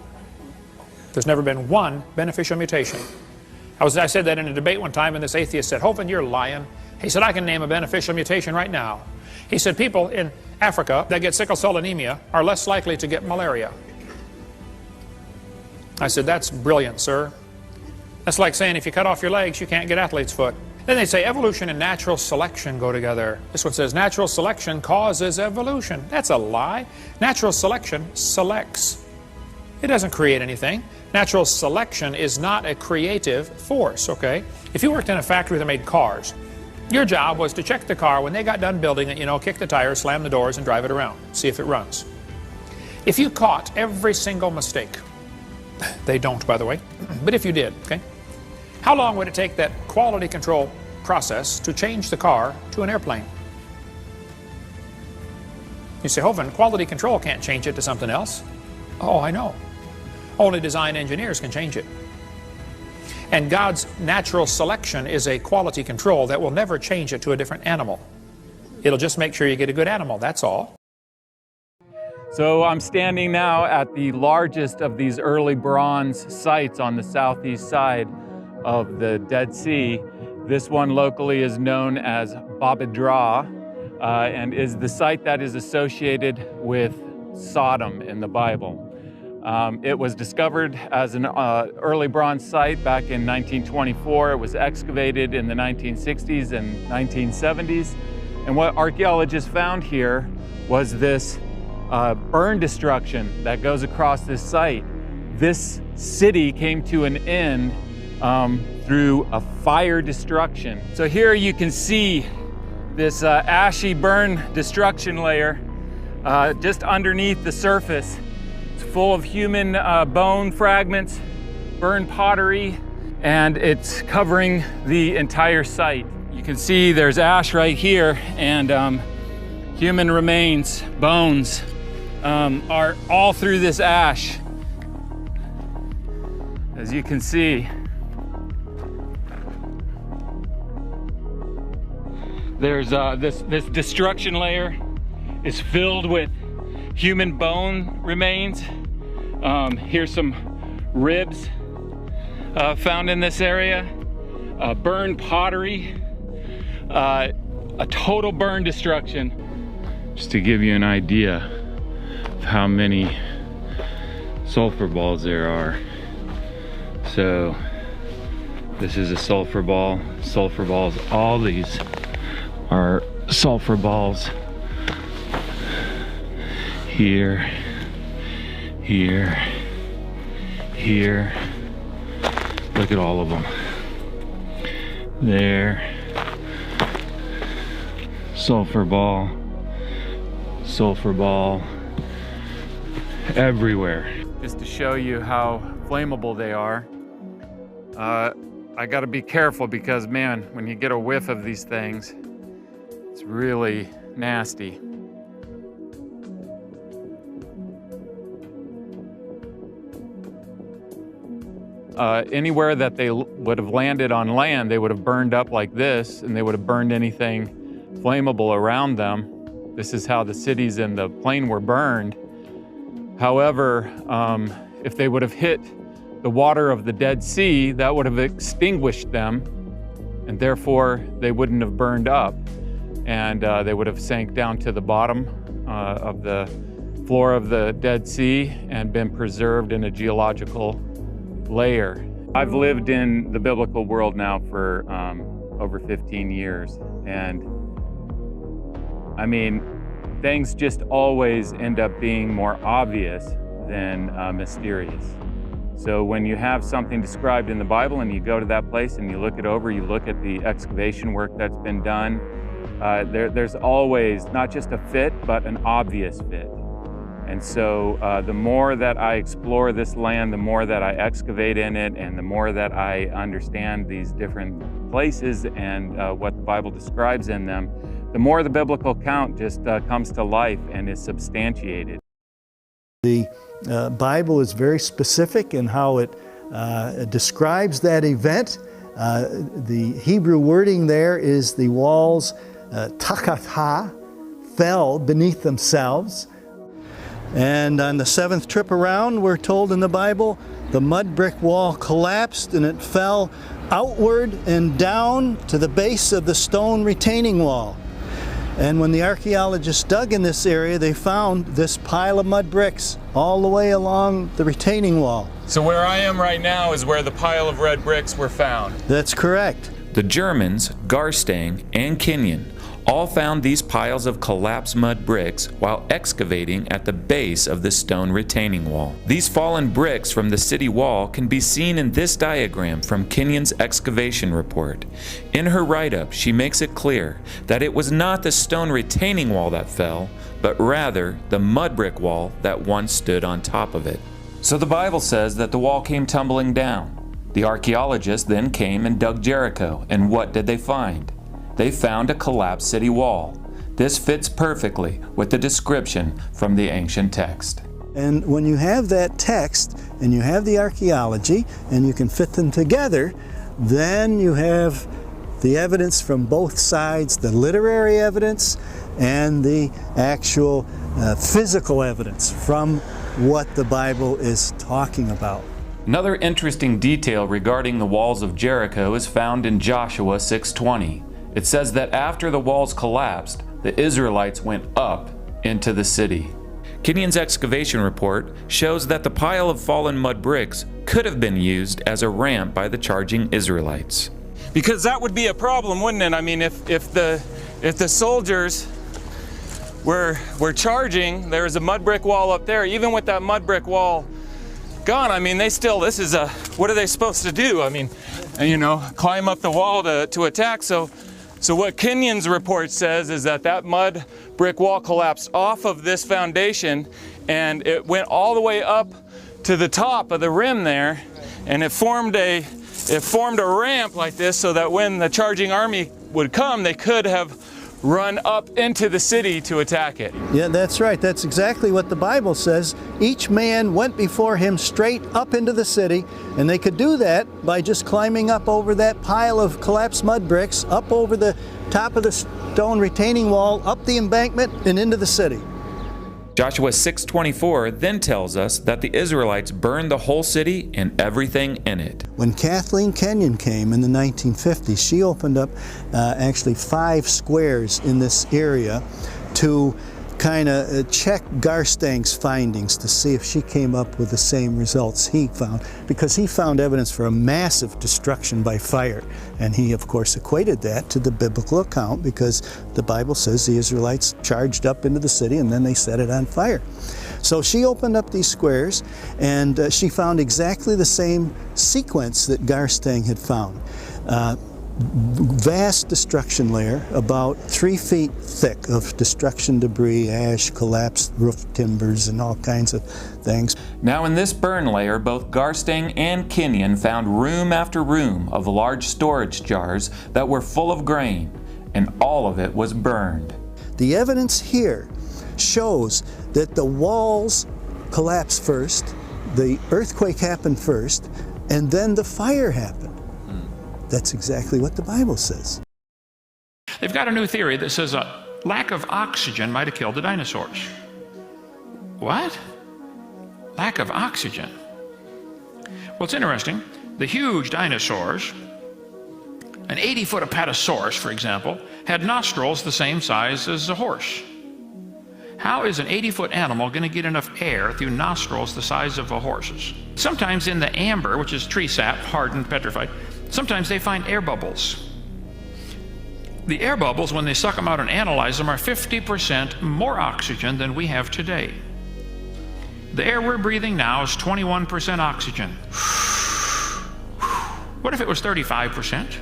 There's never been one beneficial mutation. I said that in a debate one time, and this atheist said, Hovind, you're lying. He said, I can name a beneficial mutation right now. He said, people in Africa that get sickle cell anemia are less likely to get malaria. I said, that's brilliant, sir. That's like saying if you cut off your legs, you can't get athlete's foot. Then they say evolution and natural selection go together. This one says natural selection causes evolution. That's a lie. Natural selection selects. It doesn't create anything. Natural selection is not a creative force, okay? If you worked in a factory that made cars, your job was to check the car when they got done building it, you know, kick the tires, slam the doors, and drive it around, see if it runs. If you caught every single mistake, they don't, by the way, but if you did, okay, how long would it take that quality control process to change the car to an airplane? You say, Hovind, quality control can't change it to something else. Oh, I know. Only design engineers can change it. And God's natural selection is a quality control that will never change it to a different animal. It'll just make sure you get a good animal, that's all. So I'm standing now at the largest of these early bronze sites on the southeast side of the Dead Sea. This one locally is known as Babedra and is the site that is associated with Sodom in the Bible. It was discovered as an early bronze site back in 1924. It was excavated in the 1960s and 1970s. And what archaeologists found here was this burn destruction that goes across this site. This city came to an end through a fire destruction. So here you can see this ashy burn destruction layer just underneath the surface. It's full of human bone fragments, burned pottery, and it's covering the entire site. You can see there's ash right here, and human remains, bones, are all through this ash. As you can see, there's this destruction layer is filled with human bone remains. Here's some ribs found in this area, burned pottery, a total burn destruction. Just to give you an idea of how many sulfur balls there are. So this is a sulfur ball, sulfur balls, all these are sulfur balls. Here, here, here. Look at all of them. There. Sulfur ball, everywhere. Just to show you how flammable they are. I gotta be careful because, man, when you get a whiff of these things, it's really nasty. Anywhere that they would have landed on land, they would have burned up like this, and they would have burned anything flammable around them. This is how the cities in the plain were burned. However, if they would have hit the water of the Dead Sea, that would have extinguished them, and therefore they wouldn't have burned up, and they would have sank down to the bottom of the floor of the Dead Sea and been preserved in a geological layer. I've lived in the biblical world now for over 15 years, and I mean, things just always end up being more obvious than mysterious. So when you have something described in the Bible and you go to that place and you look it over, you look at the excavation work that's been done, there's always not just a fit, but an obvious fit. And so the more that I explore this land, the more that I excavate in it, and the more that I understand these different places and what the Bible describes in them, the more the biblical account just comes to life and is substantiated. The Bible is very specific in how it describes that event. The Hebrew wording there is the walls takatha, fell beneath themselves. And on the seventh trip around, we're told in the Bible, the mud brick wall collapsed and it fell outward and down to the base of the stone retaining wall. And when the archaeologists dug in this area, they found this pile of mud bricks all the way along the retaining wall. So where I am right now is where the pile of red bricks were found. That's correct. The Germans, Garstang, and Kenyon all found these piles of collapsed mud bricks while excavating at the base of the stone retaining wall. These fallen bricks from the city wall can be seen in this diagram from Kenyon's excavation report. In her write-up, she makes it clear that it was not the stone retaining wall that fell, but rather the mud brick wall that once stood on top of it. So the Bible says that the wall came tumbling down. The archaeologists then came and dug Jericho, and what did they find? They found a collapsed city wall. This fits perfectly with the description from the ancient text. And when you have that text and you have the archaeology and you can fit them together, then you have the evidence from both sides, the literary evidence and the actual physical evidence from what the Bible is talking about. Another interesting detail regarding the walls of Jericho is found in Joshua 6:20. It says that after the walls collapsed, the Israelites went up into the city. Kenyon's excavation report shows that the pile of fallen mud bricks could have been used as a ramp by the charging Israelites. Because that would be a problem, wouldn't it? I mean, if the soldiers were charging, there was a mud brick wall up there. Even with that mud brick wall gone, I mean, this is what are they supposed to do? I mean, you know, climb up the wall to attack. So what Kenyon's report says is that mud brick wall collapsed off of this foundation and it went all the way up to the top of the rim there, and it formed a ramp like this so that when the charging army would come, they could have run up into the city to attack it. Yeah, that's right. That's exactly what the Bible says. Each man went before him straight up into the city, and they could do that by just climbing up over that pile of collapsed mud bricks, up over the top of the stone retaining wall, up the embankment, and into the city. Joshua 6:24 then tells us that the Israelites burned the whole city and everything in it. When Kathleen Kenyon came in the 1950s, she opened up actually 5 squares in this area to kind of check Garstang's findings to see if she came up with the same results he found, because he found evidence for a massive destruction by fire. And he, of course, equated that to the biblical account, because the Bible says the Israelites charged up into the city and then they set it on fire. So she opened up these squares and she found exactly the same sequence that Garstang had found. Vast destruction layer, about 3 feet thick of destruction debris, ash, collapsed roof timbers, and all kinds of things. Now in this burn layer, both Garstang and Kenyon found room after room of large storage jars that were full of grain, and all of it was burned. The evidence here shows that the walls collapsed first, the earthquake happened first, and then the fire happened. That's exactly what the Bible says. They've got a new theory that says a lack of oxygen might have killed the dinosaurs. What? Lack of oxygen? Well, it's interesting. The huge dinosaurs, an 80-foot Apatosaurus, for example, had nostrils the same size as a horse. How is an 80-foot animal going to get enough air through nostrils the size of a horse's? Sometimes in the amber, which is tree sap, hardened, petrified, sometimes they find air bubbles. The air bubbles, when they suck them out and analyze them, are 50% more oxygen than we have today. The air we're breathing now is 21% oxygen. What if it was 35%?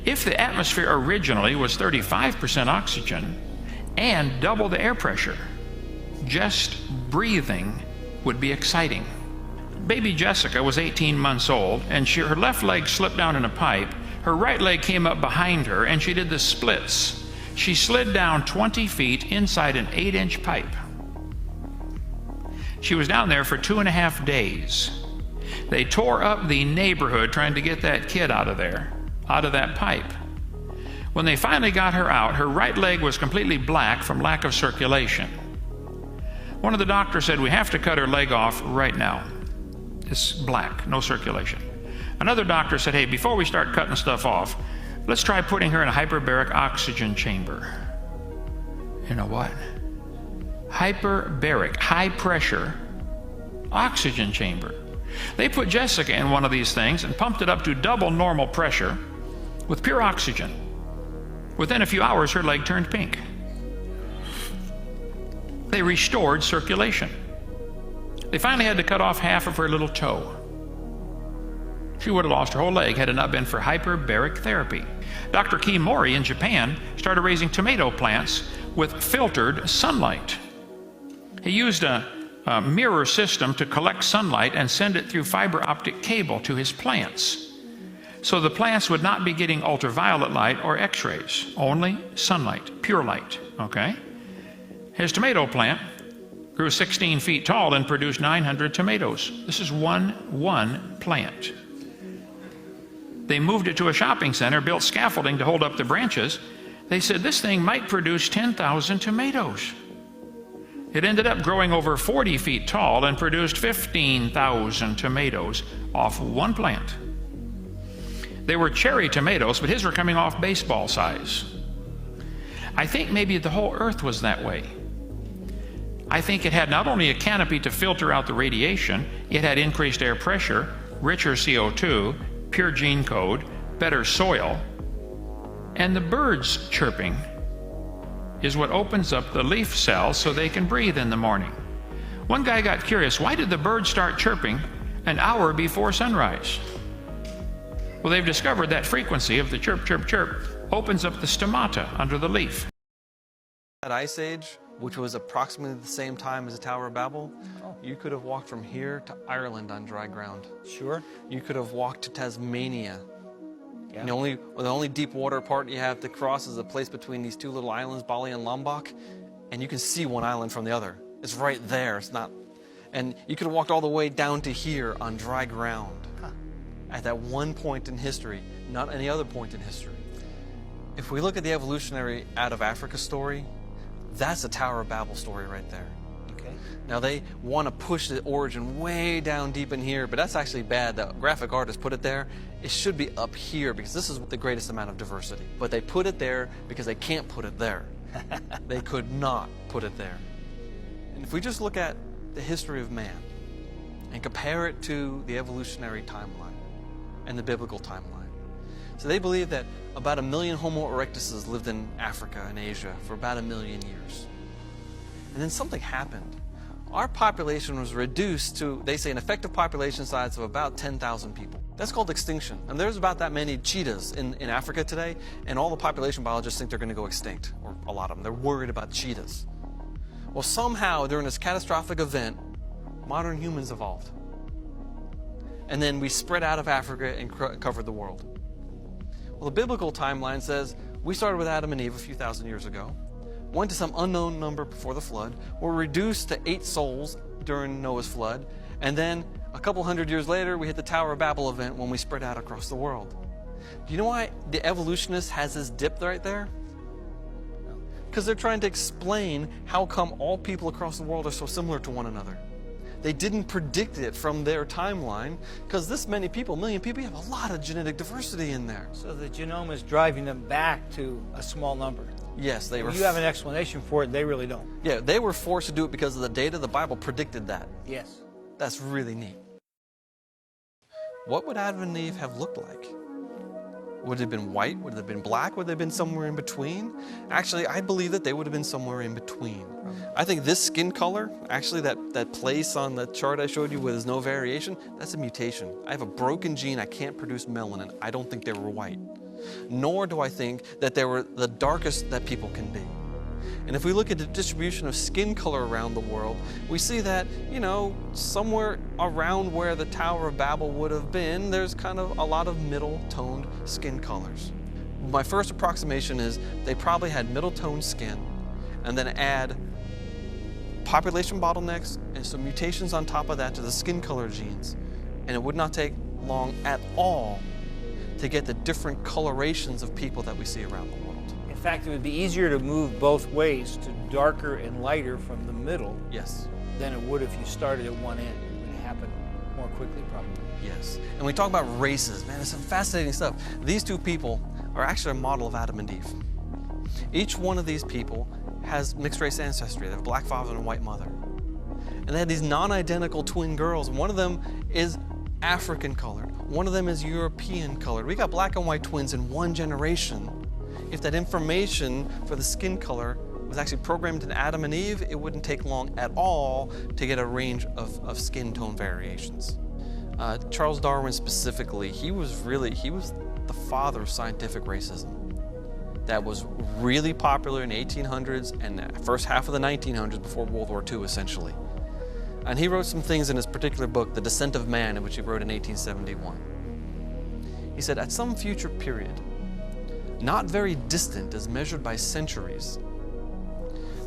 If the atmosphere originally was 35% oxygen and double the air pressure, just breathing would be exciting. Baby Jessica was 18 months old, and her left leg slipped down in a pipe. Her right leg came up behind her, and she did the splits. She slid down 20 feet inside an 8-inch pipe. She was down there for 2.5 days. They tore up the neighborhood trying to get that kid out of there, out of that pipe. When they finally got her out, her right leg was completely black from lack of circulation. One of the doctors said, "We have to cut her leg off right now. It's black, no circulation." Another doctor said, "Hey, before we start cutting stuff off, let's try putting her in a hyperbaric oxygen chamber." You know what? Hyperbaric, high pressure oxygen chamber. They put Jessica in one of these things and pumped it up to double normal pressure with pure oxygen. Within a few hours, her leg turned pink. They restored circulation. They finally had to cut off half of her little toe. She would have lost her whole leg had it not been for hyperbaric therapy. Dr. Kimori in Japan started raising tomato plants with filtered sunlight. He used a mirror system to collect sunlight and send it through fiber optic cable to his plants. So the plants would not be getting ultraviolet light or x-rays, only sunlight, pure light, okay? His tomato plant grew 16 feet tall and produced 900 tomatoes. This is one plant. They moved it to a shopping center, built scaffolding to hold up the branches. They said this thing might produce 10,000 tomatoes. It ended up growing over 40 feet tall and produced 15,000 tomatoes off one plant. They were cherry tomatoes, but his were coming off baseball size. I think maybe the whole earth was that way. I think it had not only a canopy to filter out the radiation, it had increased air pressure, richer CO2, pure gene code, better soil, and the birds chirping is what opens up the leaf cells so they can breathe in the morning. One guy got curious, why did the birds start chirping an hour before sunrise? Well, they've discovered that frequency of the chirp, chirp, chirp opens up the stomata under the leaf. That ice age, which was approximately the same time as the Tower of Babel, you could have walked from here to Ireland on dry ground. Sure. You could have walked to Tasmania. Yeah. And the only deep water part you have to cross is the place between these two little islands, Bali and Lombok, and you can see one island from the other. It's right there. It's not, and you could have walked all the way down to here on dry ground at that one point in history, not any other point in history. If we look at the evolutionary out of Africa story, that's the Tower of Babel story right there. Okay. Now they want to push the origin way down deep in here, but that's actually bad. The graphic artist put it there. It should be up here because this is the greatest amount of diversity. But they put it there because they can't put it there. They could not put it there. And if we just look at the history of man and compare it to the evolutionary timeline and the biblical timeline. So they believe that about 1 million Homo erectuses lived in Africa and Asia for about 1 million years. And then something happened. Our population was reduced to, they say, an effective population size of about 10,000 people. That's called extinction. And there's about that many cheetahs in Africa today, and all the population biologists think they're going to go extinct, or a lot of them. They're worried about cheetahs. Well, somehow, during this catastrophic event, modern humans evolved. And then we spread out of Africa and covered the world. Well, the biblical timeline says we started with Adam and Eve a few thousand years ago, went to some unknown number before the flood, were reduced to 8 souls during Noah's flood, and then a couple hundred years later we hit the Tower of Babel event when we spread out across the world. Do you know why the evolutionist has this dip right there? Because they're trying to explain how come all people across the world are so similar to one another. They didn't predict it from their timeline because this many people, 1 million people, you have a lot of genetic diversity in there. So the genome is driving them back to a small number. Yes, they were. You have an explanation for it, they really don't. Yeah, they were forced to do it because of the data. The Bible predicted that. Yes. That's really neat. What would Adam and Eve have looked like? Would it have been white? Would it have been black? Would they have been somewhere in between? Actually, I believe that they would have been somewhere in between. I think this skin color, actually that place on the chart I showed you where there's no variation, that's a mutation. I have a broken gene, I can't produce melanin. I don't think they were white. Nor do I think that they were the darkest that people can be. And if we look at the distribution of skin color around the world, we see that, you know, somewhere around where the Tower of Babel would have been, there's kind of a lot of middle-toned skin colors. My first approximation is they probably had middle-toned skin and then add population bottlenecks and some mutations on top of that to the skin color genes. And it would not take long at all to get the different colorations of people that we see around the world. In fact, it would be easier to move both ways to darker and lighter from the middle. Yes. Than it would if you started at one end. It would happen more quickly, probably. Yes. And we talk about races, man, it's some fascinating stuff. These two people are actually a model of Adam and Eve. Each one of these people has mixed race ancestry. They have a black father and a white mother. And they had these non-identical twin girls. One of them is African colored. One of them is European colored. We got black and white twins in one generation. If that information for the skin color was actually programmed in Adam and Eve, it wouldn't take long at all to get a range of skin tone variations. Charles Darwin specifically, he was the father of scientific racism. That was really popular in the 1800s and the first half of the 1900s before World War II, essentially. And he wrote some things in his particular book, The Descent of Man, in which he wrote in 1871. He said, at some future period, not very distant as measured by centuries,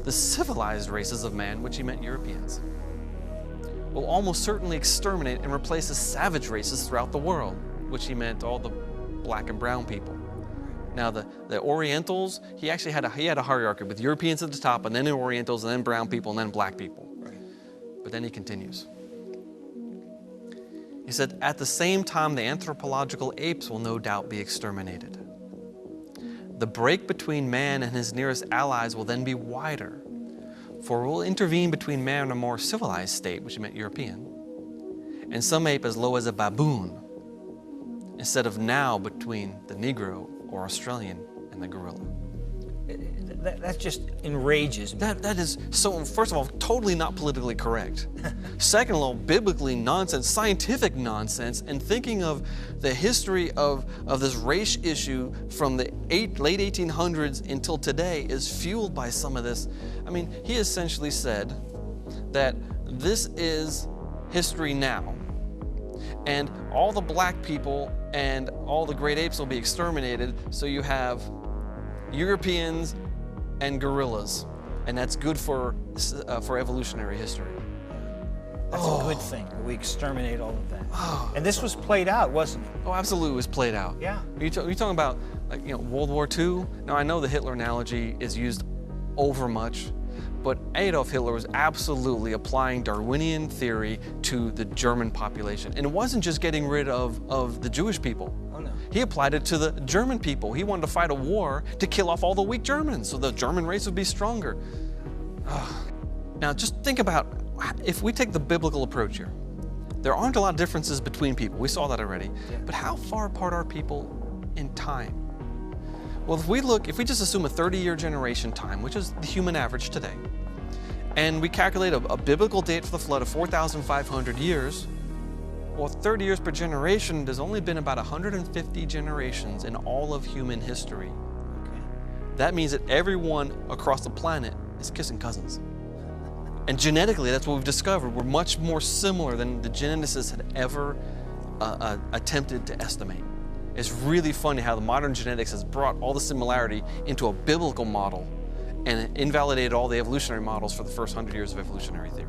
the civilized races of man, which he meant Europeans, will almost certainly exterminate and replace the savage races throughout the world, which he meant all the black and brown people. Now the Orientals, he actually had a hierarchy with Europeans at the top, and then the Orientals, and then brown people, and then black people. But then he continues. He said, at the same time, the anthropological apes will no doubt be exterminated. The break between man and his nearest allies will then be wider, for it will intervene between man and a more civilized state, which meant European, and some ape as low as a baboon, instead of now between the Negro or Australian and the gorilla. That just enrages me. That is, so first of all, totally not politically correct. Second of all, biblically nonsense, scientific nonsense, and thinking of the history of this race issue from the late 1800s until today is fueled by some of this. I mean, he essentially said that this is history now, and all the black people and all the great apes will be exterminated, so you have Europeans and gorillas, and that's good for evolutionary history. That's a good thing. We exterminate all of that. And this was played out, wasn't it? Oh, absolutely, it was played out. Yeah. You're talking about, like, World War II. Now I know the Hitler analogy is used over much, but Adolf Hitler was absolutely applying Darwinian theory to the German population, and it wasn't just getting rid of the Jewish people. Oh no. He applied it to the German people. He wanted to fight a war to kill off all the weak Germans so the German race would be stronger. Now just think about, if we take the biblical approach here, there aren't a lot of differences between people. We saw that already. Yeah. But how far apart are people in time? Well, if we just assume a 30-year generation time, which is the human average today, and we calculate a biblical date for the flood of 4,500 years, well, 30 years per generation, there's only been about 150 generations in all of human history. Okay. That means that everyone across the planet is kissing cousins. And genetically, that's what we've discovered. We're much more similar than the geneticists had ever attempted to estimate. It's really funny how the modern genetics has brought all the similarity into a biblical model and invalidated all the evolutionary models for the first 100 years of evolutionary theory.